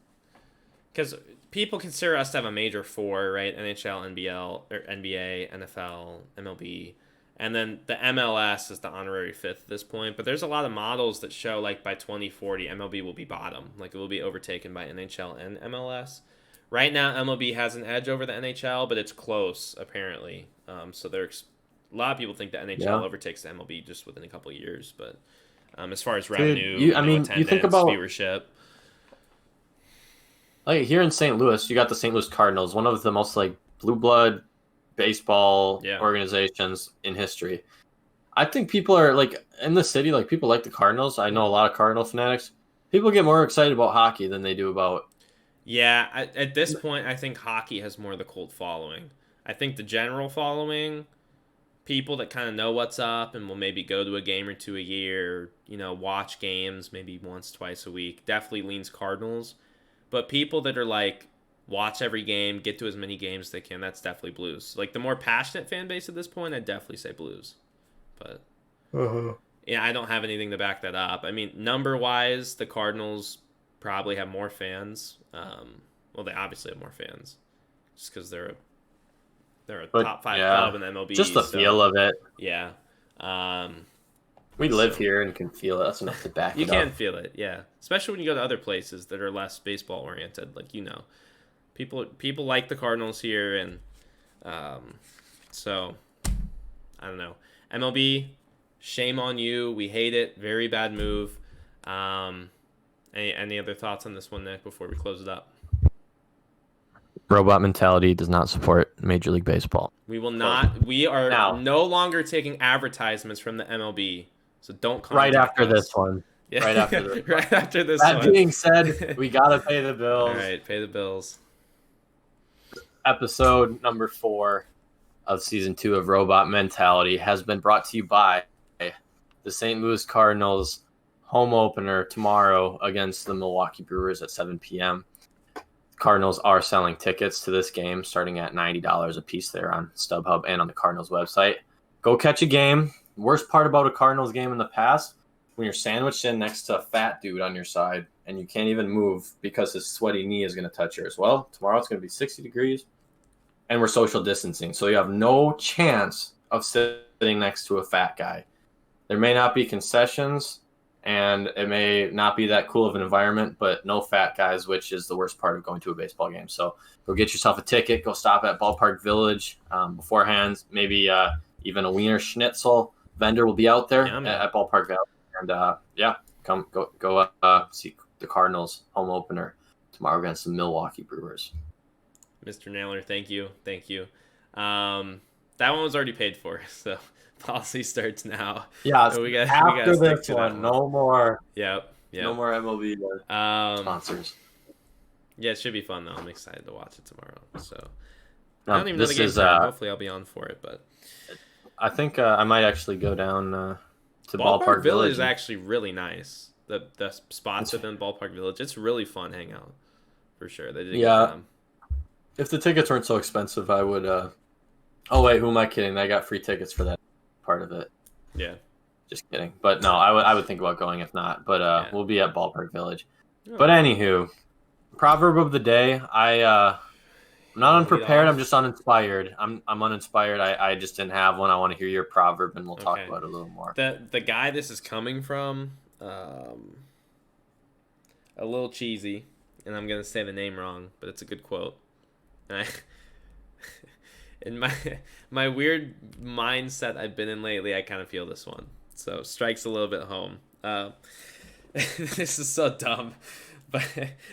because people consider us to have a major 4, right? NHL, NBL, or NBA, NFL, MLB, and then the MLS is the honorary 5th at this point. But there's a lot of models that show by 2040 MLB will be bottom, it will be overtaken by NHL and MLS. Right now MLB has an edge over the NHL, but it's close apparently. So a lot of people think the NHL overtakes the MLB just within a couple of years, but as far as revenue, you attendance, think about viewership. Here in St. Louis, you got the St. Louis Cardinals, one of the most blue blood baseball organizations in history. I think people are in the city, people like the Cardinals. I know a lot of Cardinal fanatics. People get more excited about hockey than they do about. Yeah, at this point, I think hockey has more of the cult following. I think the general following, people that kind of know what's up and will maybe go to a game or 2 a year, watch games maybe once, twice a week, definitely leans Cardinals. But people that are watch every game, get to as many games as they can, that's definitely Blues. The more passionate fan base at this point, I'd definitely say Blues. But yeah, I don't have anything to back that up. I mean, number-wise, the Cardinals probably have more fans. Well, they obviously have more fans, just because they're a top 5 club in the MLB. Just the feel of it. Yeah. We live here and can feel it. That's enough to back it up. You can feel it, yeah. Especially when you go to other places that are less baseball oriented, people like the Cardinals here, and so I don't know. MLB, shame on you. We hate it. Very bad move. Any other thoughts on this one, Nick, before we close it up? Robot mentality does not support Major League Baseball. We will not. We are no longer taking advertisements from the MLB. So don't contact right after us. this one. Yeah. right after this. Right after this That one. being said, we gotta pay the All bills. right, pay the bills. Episode number 4 of season 2 of Robot Mentality has been brought to you by the St. Louis Cardinals home opener tomorrow against the Milwaukee Brewers at 7 p.m. Cardinals are selling tickets to this game starting at $90 a piece there on StubHub and on the Cardinals website. Go catch a game. Worst part about a Cardinals game in the past, when you're sandwiched in next to a fat dude on your side and you can't even move because his sweaty knee is going to touch yours. Well, tomorrow it's going to be 60 degrees and we're social distancing. So you have no chance of sitting next to a fat guy. There may not be concessions and it may not be that cool of an environment, but no fat guys, which is the worst part of going to a baseball game. So go get yourself a ticket. Go stop at Ballpark Village beforehand. Maybe even a Wiener Schnitzel vendor will be out there at Ballpark Village. And come go see the Cardinals home opener tomorrow against the Milwaukee Brewers. Mr. Naylor, thank you. That one was already paid for, so policy starts now. Yeah, so we got after this one, no more. Yep. No more MLB sponsors. Yeah, it should be fun though. I'm excited to watch it tomorrow. So I don't even know the game's hopefully I'll be on for it, but I think I might actually go down to Ballpark Village is actually really nice. The spots within Ballpark Village, it's really fun hangout for sure. They did if the tickets weren't so expensive, I would. Oh wait, who am I kidding? I got free tickets for that part of it. Yeah, just kidding. But no, I would think about going if not. But we'll be at Ballpark Village. Oh. But anywho, proverb of the day. I'm not unprepared. I'm just uninspired. I'm uninspired. I just didn't have one. I want to hear your proverb, and we'll talk about it a little more. The guy this is coming from, a little cheesy, and I'm gonna say the name wrong, but it's a good quote. And in my weird mindset I've been in lately, I kind of feel this one. So strikes a little bit home. This is so dumb. But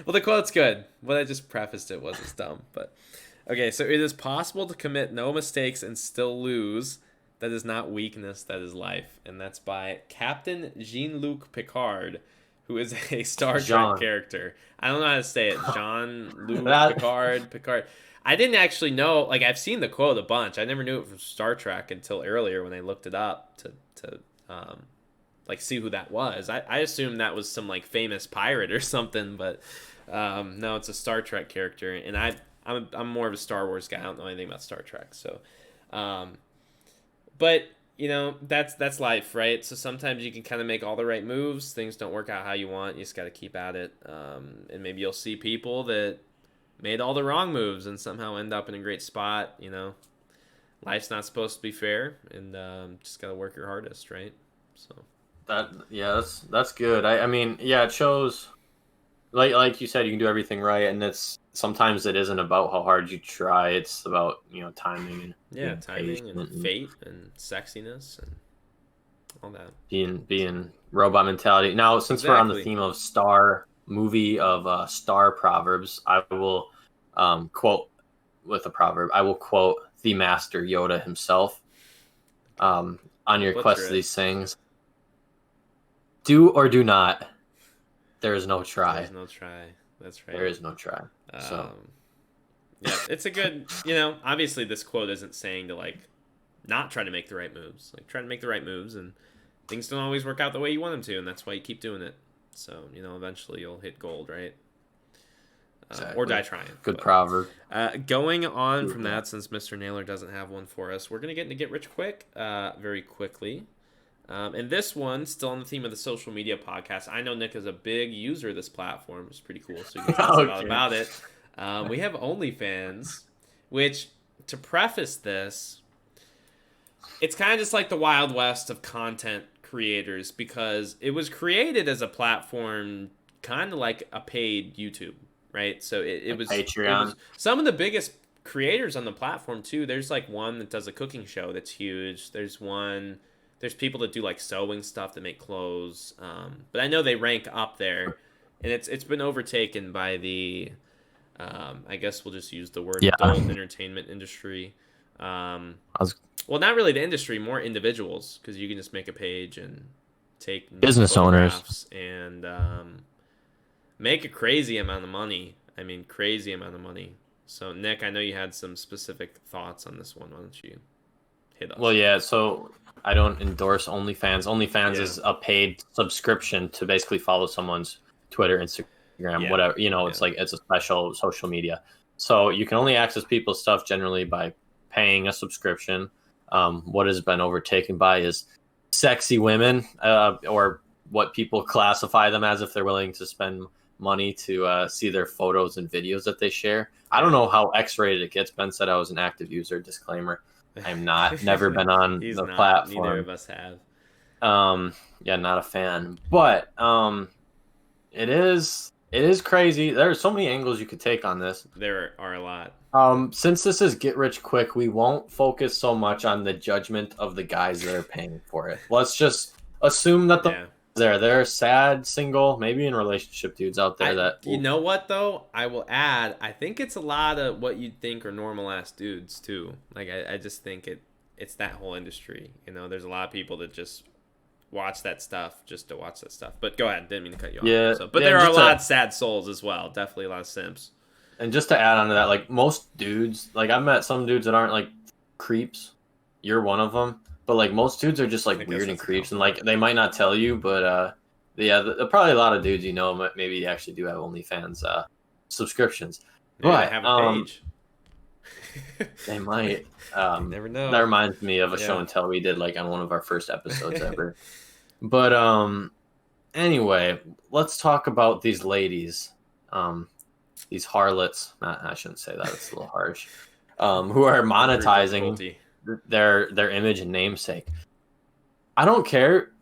well, the quote's good. What I just prefaced it was it's dumb. But okay, so it is possible to commit no mistakes and still lose. That is not weakness, that is life. And that's by Captain Jean-Luc Picard, who is a Star Trek character. I don't know how to say it. Jean-Luc Picard. I didn't actually know, like, I've seen the quote a bunch. I never knew it from Star Trek until earlier when I looked it up to see who that was. I assumed that was some, like, famous pirate or something, but no, it's a Star Trek character. And I'm more of a Star Wars guy. I don't know anything about Star Trek, so... but, you know, that's life, right? So sometimes you can kind of make all the right moves. Things don't work out how you want. You just got to keep at it. And maybe you'll see people that made all the wrong moves and somehow end up in a great spot, you know. Life's not supposed to be fair, and just got to work your hardest, right? So that's good. I mean, yeah, it shows, like you said, you can do everything right, and sometimes it isn't about how hard you try. It's about, you know, timing and timing and fate and sexiness and all that. Being robot mentality. Now, since we're on the theme of star proverbs, I will quote with a proverb. I will quote the master Yoda himself on your quest of these things. Do or do not. There is no try. There's no try. That's right. There is no try. So, yeah, it's a good, you know, obviously this quote isn't saying to, like, not try to make the right moves. Like, try to make the right moves, and things don't always work out the way you want them to, and that's why you keep doing it. So, you know, eventually you'll hit gold, right? Exactly. Or die trying. Good proverb. Going on from that, since Mr. Naylor doesn't have one for us, we're going to get into Get Rich Quick very quickly. And this one, still on the theme of the social media podcast. I know Nick is a big user of this platform. It's pretty cool, so you can tell us about it. We have OnlyFans, which, to preface this, it's kind of just like the Wild West of content creators, because it was created as a platform kind of like a paid YouTube, right? So it was Patreon. It was some of the biggest creators on the platform too. There's like one that does a cooking show that's huge. There's people that do like sewing stuff that make clothes, but I know they rank up there, and it's been overtaken by the I guess we'll just use the word adult entertainment industry. Well, not really the industry, more individuals, because you can just make a page and take nude Business owners. photographs and make a crazy amount of money. I mean, crazy amount of money. So, Nick, I know you had some specific thoughts on this one. Why don't you hit us? Well, yeah. So I don't endorse OnlyFans. OnlyFans is a paid subscription to basically follow someone's Twitter, Instagram, whatever. It's like it's a special social media. So you can only access people's stuff generally by paying a subscription. What has been overtaken by is sexy women, or what people classify them as if they're willing to spend money to see their photos and videos that they share. I don't know how X-rated it gets. Ben said I was an active user. Disclaimer. I'm not. Never been on the platform. Neither of us have. Yeah, not a fan. But it is crazy. There are so many angles you could take on this. There are a lot. Since this is get rich quick, we won't focus so much on the judgment of the guys that are paying for it. Let's just assume that they're sad, single, maybe in relationship dudes out there you know what though? I will add, I think it's a lot of what you'd think are normal ass dudes too. Like I just think it's that whole industry. There's a lot of people that just watch that stuff just to watch that stuff. But go ahead, didn't mean to cut you off. Yeah. But there are a lot of sad souls as well. Definitely a lot of simps. And just to add on to that, like most dudes, like I've met some dudes that aren't like creeps. You're one of them. But like most dudes are just like weird and creeps, and like they might not tell you, but probably a lot of dudes maybe actually do have OnlyFans subscriptions. Yeah, but they have a page. They might. You never know. That reminds me of a show and tell we did like on one of our first episodes ever. But anyway, let's talk about these ladies, these harlots. I shouldn't say that; it's a little harsh. Who are monetizing their image and namesake. I don't care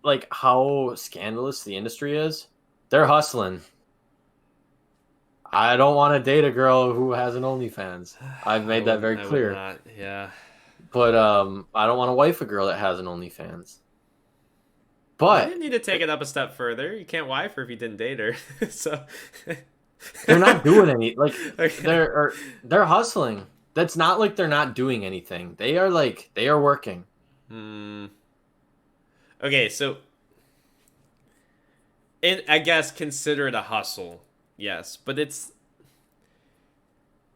like how scandalous the industry is. They're hustling. I don't want to date a girl who has an OnlyFans. I've made that very clear. Yeah. But I don't want to wife a girl that has an OnlyFans. But you need to take it up a step further. You can't wife her if you didn't date her. So they're not doing any they're hustling. That's not like they're not doing anything. They are working. Okay, so I guess consider it a hustle. Yes, but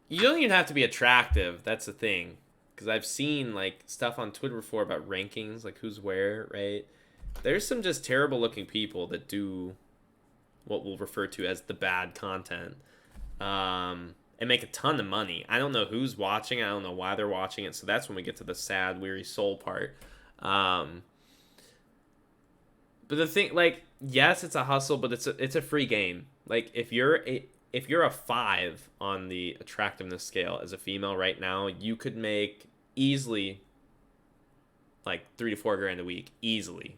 you don't even have to be attractive. That's the thing. Because I've seen like stuff on Twitter before about rankings, like who's where, right? There's some just terrible looking people that do what we'll refer to as the bad content. And make a ton of money. I don't know who's watching it. I don't know why they're watching it. So that's when we get to the sad, weary soul part. But the thing, like, yes, it's a hustle, but it's a free game. Like, if you're a 5 on the attractiveness scale as a female right now, you could make easily like $3 to $4 grand a week, easily.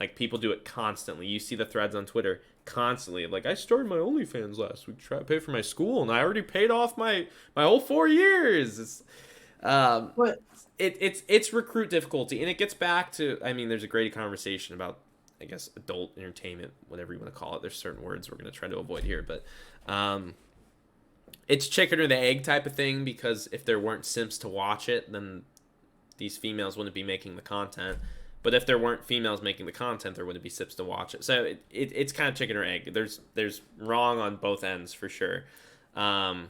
Like, people do it constantly. You see the threads on Twitter constantly. Like, I started my OnlyFans last week to try to pay for my school, and I already paid off my whole 4 years. It's recruit difficulty, and it gets back to, I mean, there's a great conversation about, I guess, adult entertainment, whatever you want to call it. There's certain words we're going to try to avoid here, but it's chicken or the egg type of thing, because if there weren't simps to watch it, then these females wouldn't be making the content. But if there weren't females making the content, there wouldn't be simps to watch it. So it's kind of chicken or egg. There's wrong on both ends for sure. And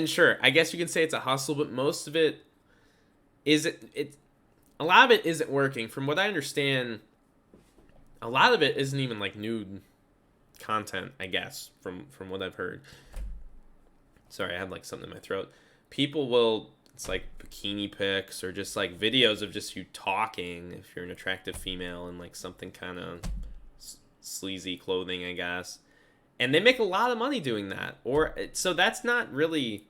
sure, I guess you can say it's a hustle, but most of it a lot of it isn't working. From what I understand, a lot of it isn't even like nude content, I guess, from what I've heard. Sorry, I had like something in my throat. People will, it's like bikini pics or just like videos of just you talking if you're an attractive female in like something kind of sleazy clothing, I guess. And they make a lot of money doing that. So that's not really,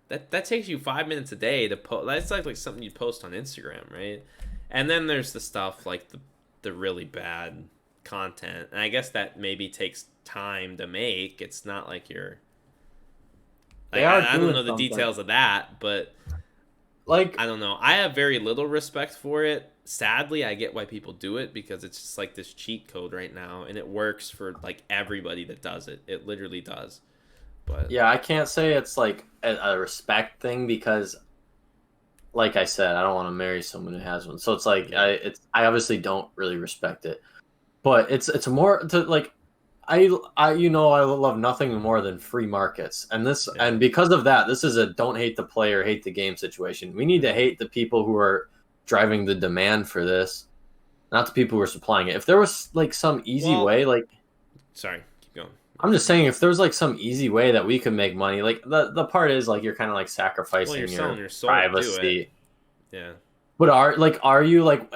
that takes you 5 minutes a day to post. That's like something you'd post on Instagram, right? And then there's the stuff like the really bad content. And I guess that maybe takes time to make. It's not like you're, like, I don't know the details of that, but like, I don't know. I have very little respect for it. Sadly, I get why people do it, because it's just like this cheat code right now, and it works for like everybody that does it. It literally does. But yeah, I can't say it's like a respect thing, because like I said, I don't want to marry someone who has one. So it's like Yeah. I obviously don't really respect it. But it's more to like I I love nothing more than free markets. Yeah. And because of that, this is a don't hate the player, hate the game situation. We need to Mm. hate the people who are driving the demand for this, not the people who are supplying it. If there was like some easy Well, way, like sorry, keep going. I'm just saying if there was like some easy way that we could make money, like the part is like you're kind of like Well, you're sacrificing selling your your soul to do it. privacy. Yeah. But are you like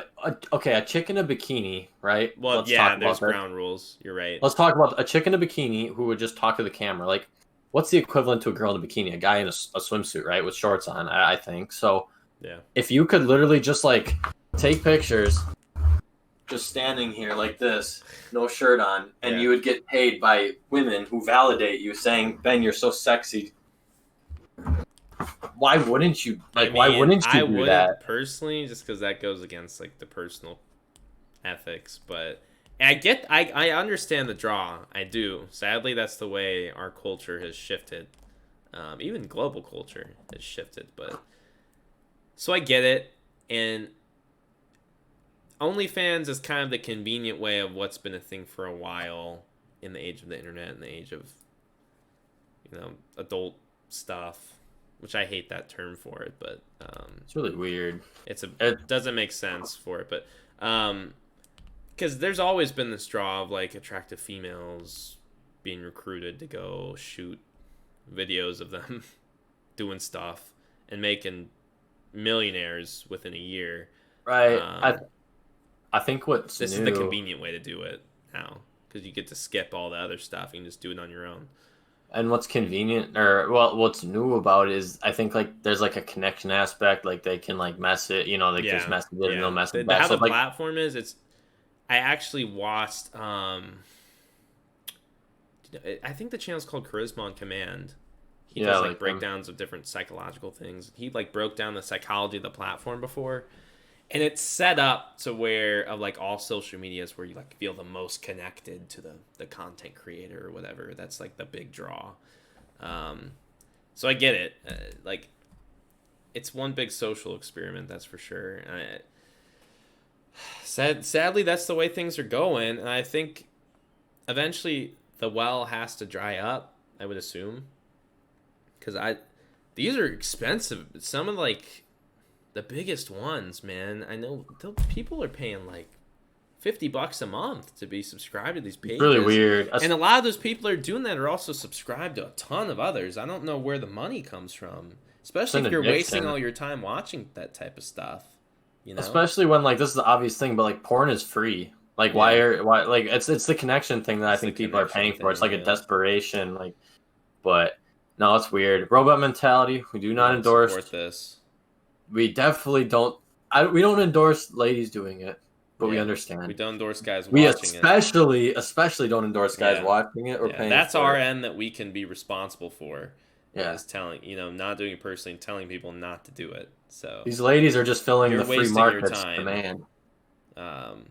okay, a chick in a bikini, right? Well, Let's talk yeah, there's about that. ground rules. You're right. Let's talk about a chick in a bikini who would just talk to the camera. Like, what's the equivalent to a girl in a bikini? A guy in a swimsuit, right, with shorts on. I think so. Yeah. If you could literally just like take pictures, just standing here like this, no shirt on, and Yeah. you would get paid by women who validate you, saying, "Ben, you're so sexy." Why wouldn't you? I Like, why mean, wouldn't I you do that? wouldn't personally, just because that goes against like the personal ethics. But I understand the draw. I do. Sadly, that's the way our culture has shifted. Even global culture has shifted. But so I get it, and OnlyFans is kind of the convenient way of what's been a thing for a while in the age of the internet and the age of adult stuff, which I hate that term for it, but It's really weird. it's a It, doesn't make sense for it, but because there's always been this draw of like attractive females being recruited to go shoot videos of them doing stuff and making millionaires within a year. right. Um, I think what's this is the new. convenient way to do it now because you get to skip all the other stuff. You can just do it on your own. And what's convenient, or well, what's new about it is I think like there's like a connection aspect, like they can like mess it, like just Yeah, mess it and they'll yeah. mess it back. How So the like, platform is, it's. I actually watched. I think the channel's called Charisma on Command. He yeah, does like like breakdowns of different psychological things. He like broke down the psychology of the platform before, and it's set up to where of like all social medias where you like feel the most connected to the content creator or whatever. That's like the big draw. Um, so I get it. Like it's one big social experiment, that's for sure. Sadly, that's the way things are going, and I think eventually the well has to dry up. I would assume, because these are expensive. Some of like the biggest ones, man. I know people are paying like $50 a month to be subscribed to these it's really pages. weird. And a lot of those people are doing that are also subscribed to a ton of others. I don't know where the money comes from, It's especially an if you're wasting addiction, all your time watching that type of stuff. You know? especially when like this is the obvious thing, but like porn is free. Like Yeah, why like it's the connection thing that I it's the think people are connection paying for. It's thing. like a Yeah, desperation, like, but no, it's weird. Robot mentality. We do we not don't endorse. support this. We definitely don't. We don't endorse ladies doing it, but we Yeah, we understand. don't endorse guys We watching it. especially don't endorse guys Yeah, watching it or yeah, paying that's for our it. end that we can be responsible for. Yeah, Is telling not doing it personally, and telling people not to do it. So these ladies are just filling you're the free wasting your market's time. demand. Um,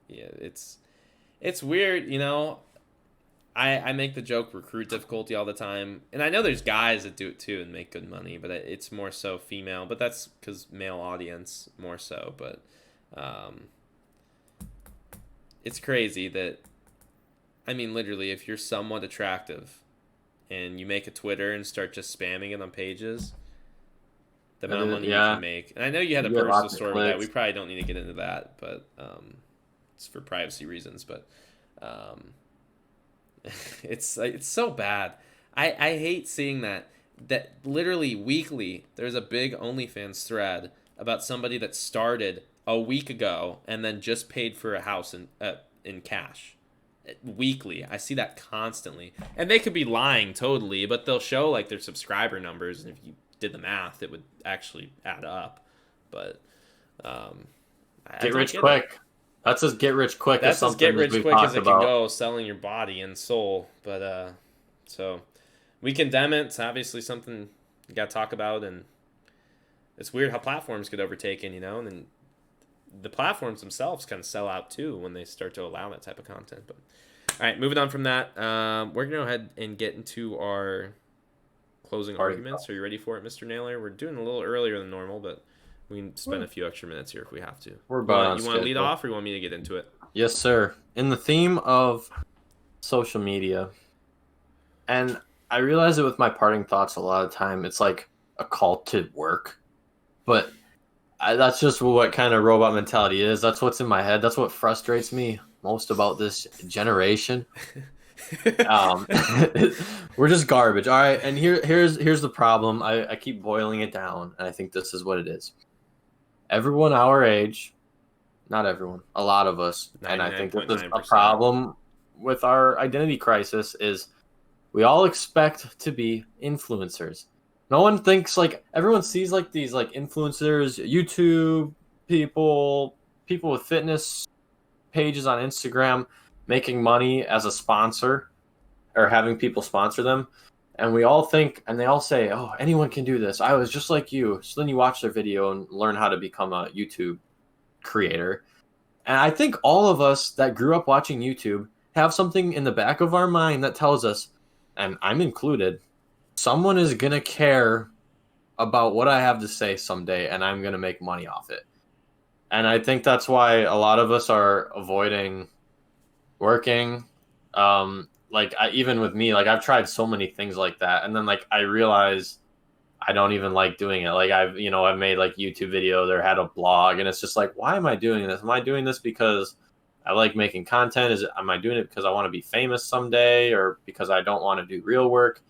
yeah, it's weird. I make the joke recruit difficulty all the time, and I know there's guys that do it too and make good money, but it's more so female. But that's because male audience more so. But um, it's crazy that I mean, literally, if you're somewhat attractive and you make a Twitter and start just spamming it on pages, the amount of money you Yeah, can make. And I know you had you a get personal lots of story with that. We clicks. probably don't need to get into that, but it's for privacy reasons. But um, it's so bad. I hate seeing that literally weekly there's a big OnlyFans thread about somebody that started a week ago and then just paid for a house in cash weekly. I see that constantly, and they could be lying totally, but they'll show like their subscriber numbers, and if you did the math, it would actually add up. But um, I Get don't rich get it. quick. That's as get rich quick as That's as something get that rich we've quick as talked it can about. go, selling your body and soul. But so we condemn it. It's obviously something you got to talk about, and it's weird how platforms get overtaken, and then the platforms themselves kind of sell out too when they start to allow that type of content. But all right, moving on from that, we're gonna go ahead and get into our closing Party arguments. Are you ready for it, Mr. Naylor? We're doing a little earlier than normal, but we can spend a few extra minutes here if we have to. We're about on You want to lead schedule. off, or you want me to get into it? Yes, sir. In the theme of social media, and I realize it with my parting thoughts a lot of time, it's like a call to work. But that's just what kind of robot mentality is. That's what's in my head. That's what frustrates me most about this generation. We're just garbage. All right, and here's the problem. I keep boiling it down, and I think this is what it is. Everyone our age, not everyone, a lot of us, and I think this is a 99.9%. problem with our identity crisis is we all expect to be influencers. No one thinks like everyone sees like these like influencers, YouTube people with fitness pages on Instagram making money as a sponsor or having people sponsor them. And we all think, and they all say, oh, anyone can do this. I was just like you. So then you watch their video and learn how to become a YouTube creator. And I think all of us that grew up watching YouTube have something in the back of our mind that tells us, and I'm included, someone is going to care about what I have to say someday, and I'm going to make money off it. And I think that's why a lot of us are avoiding working. Even with me, like I've tried so many things like that, and then like I realize I don't even like doing it. Like I've made like YouTube videos or had a blog, and it's just like, why am I doing this? Am I doing this because I like making content? Am I doing it because I want to be famous someday, or because I don't want to do real work?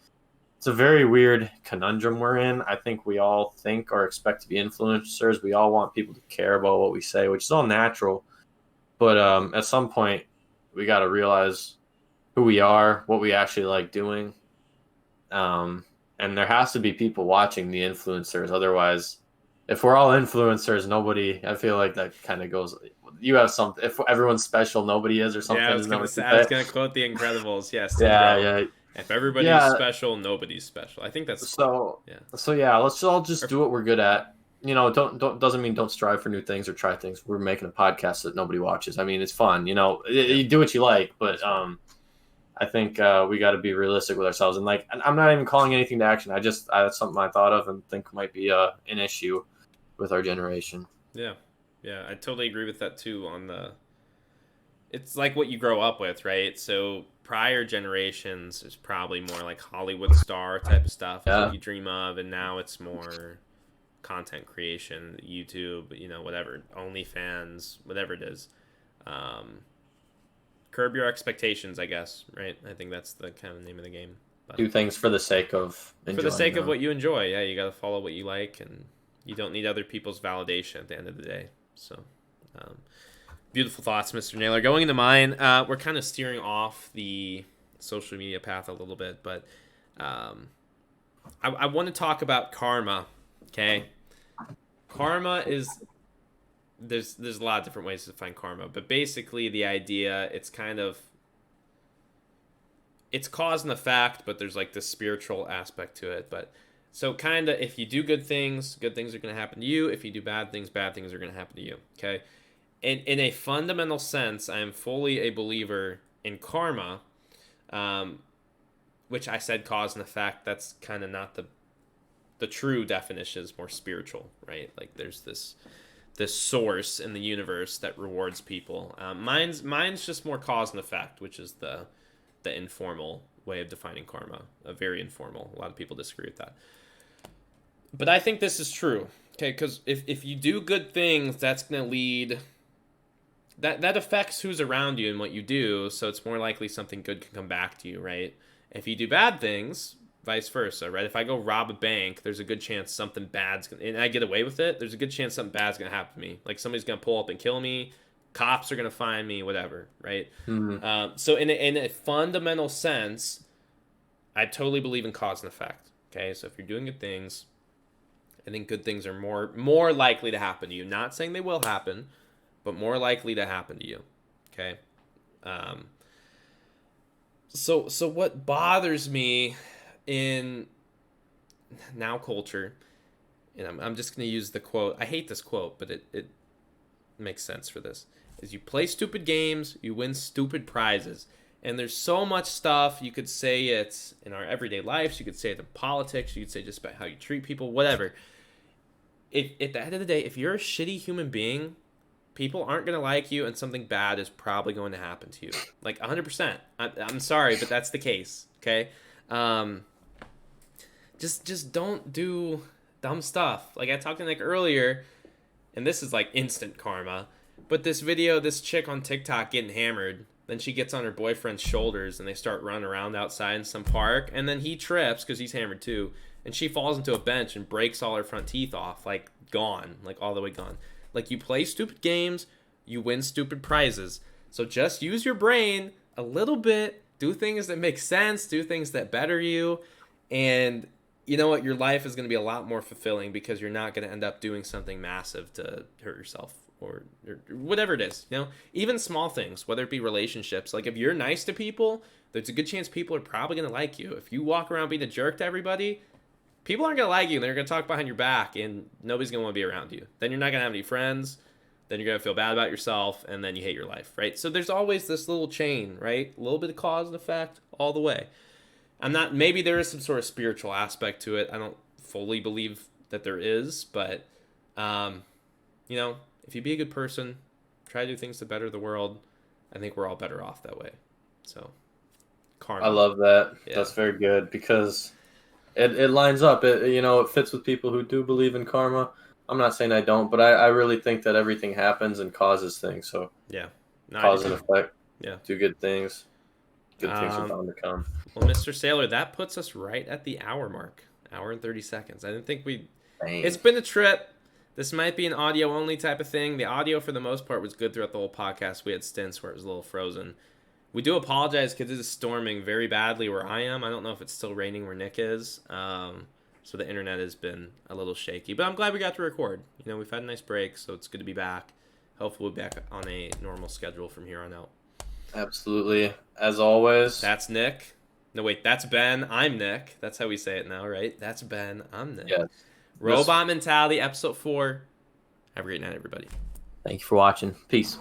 It's a very weird conundrum we're in. I think we all think or expect to be influencers. We all want people to care about what we say, which is all natural. But at some point, we got to realize who we are, what we actually like doing. And there has to be people watching the influencers. Otherwise, if we're all influencers, I feel like that kind of goes, you have something, if everyone's special, nobody is or something. Yeah, I was going to quote The Incredibles. Yes. Yeah. If everybody's special, nobody's special. I think that's so. Yeah. So yeah, let's all just do what we're good at. Don't doesn't mean don't strive for new things or try things. We're making a podcast that nobody watches. I mean, it's fun. You do what you like, but I think we got to be realistic with ourselves. And like, I'm not even calling anything to action. That's something I thought of and think might be an issue with our generation. Yeah, I totally agree with that too. It's like what you grow up with, right? So prior generations is probably more like Hollywood star type of stuff that you dream of, and now it's more content creation, YouTube, whatever, OnlyFans, whatever it is. Curb your expectations, I guess, right? I think that's the kind of name of the game. But do things for the sake of enjoying For the sake of what you enjoy. Yeah, you got to follow what you like, and you don't need other people's validation at the end of the day. So, beautiful thoughts, Mr. Naylor. Going into mine, we're kind of steering off the social media path a little bit, but I want to talk about karma, okay? Karma is... There's a lot of different ways to find karma, but basically the idea, it's cause and effect, but there's like this spiritual aspect to it. But so kind of, if you do good things are going to happen to you. If you do bad things are going to happen to you. Okay. In a fundamental sense, I am fully a believer in karma, which I said cause and effect. That's kind of not the true definition. Is more spiritual, right? Like there's this source in the universe that rewards people. Mine's just more cause and effect, which is the informal way of defining karma. Very informal. A lot of people disagree with that. But I think this is true. Okay, because if you do good things, that's going to lead... That affects who's around you and what you do, so it's more likely something good can come back to you, right? If you do bad things... vice versa, right? If I go rob a bank, there's a good chance something bad's gonna, and I get away with it, there's a good chance something bad's gonna happen to me. Like somebody's gonna pull up and kill me, cops are gonna find me, whatever, right? Mm-hmm. So in a fundamental sense, I totally believe in cause and effect. Okay, so if you're doing good things, I think good things are more likely to happen to you. Not saying they will happen, but more likely to happen to you. Okay. So what bothers me in now culture, and I'm just going to use the quote. I hate this quote, but it makes sense for this. Is you play stupid games, you win stupid prizes. And there's so much stuff. You could say it in our everyday lives. You could say it in politics. You could say just about how you treat people, whatever. If at the end of the day, if you're a shitty human being, people aren't going to like you, and something bad is probably going to happen to you. Like 100%. I'm sorry, but that's the case. Okay. Just don't do dumb stuff. Like I talked to Nick earlier, and this is like instant karma. But this video, this chick on TikTok getting hammered, then she gets on her boyfriend's shoulders and they start running around outside in some park, and then he trips because he's hammered too, and she falls into a bench and breaks all her front teeth off, like gone, like all the way gone. Like you play stupid games, you win stupid prizes. So just use your brain a little bit, do things that make sense, do things that better you, and you know what? Your life is going to be a lot more fulfilling because you're not going to end up doing something massive to hurt yourself or whatever it is. You know, even small things, whether it be relationships. Like if you're nice to people, there's a good chance people are probably going to like you. If you walk around being a jerk to everybody, people aren't going to like you. They're going to talk behind your back, and nobody's going to want to be around you. Then you're not going to have any friends. Then you're going to feel bad about yourself, and then you hate your life, right? So there's always this little chain, right? A little bit of cause and effect all the way. Maybe there is some sort of spiritual aspect to it. I don't fully believe that there is, but, you know, if you be a good person, try to do things to better the world, I think we're all better off that way. So, karma. I love that. Yeah. That's very good because it lines up. It fits with people who do believe in karma. I'm not saying I don't, but I really think that everything happens and causes things. So yeah, cause and effect. Yeah, do good things. Good things are bound to come. Well, Mr. Sailor, that puts us right at the hour mark. Hour and 30 seconds. I didn't think we'd... Dang. It's been a trip. This might be an audio-only type of thing. The audio, for the most part, was good throughout the whole podcast. We had stints where it was a little frozen. We do apologize because it is storming very badly where I am. I don't know if it's still raining where Nick is. So the internet has been a little shaky. But I'm glad we got to record. You know, we've had a nice break, so it's good to be back. Hopefully we'll be back on a normal schedule from here on out. Absolutely. As always. That's Nick. No, wait, that's Ben. I'm Nick. That's how we say it now, right? That's Ben. I'm Nick. Yes. Robot Mentality, episode 4. Have a great night, everybody. Thank you for watching. Peace.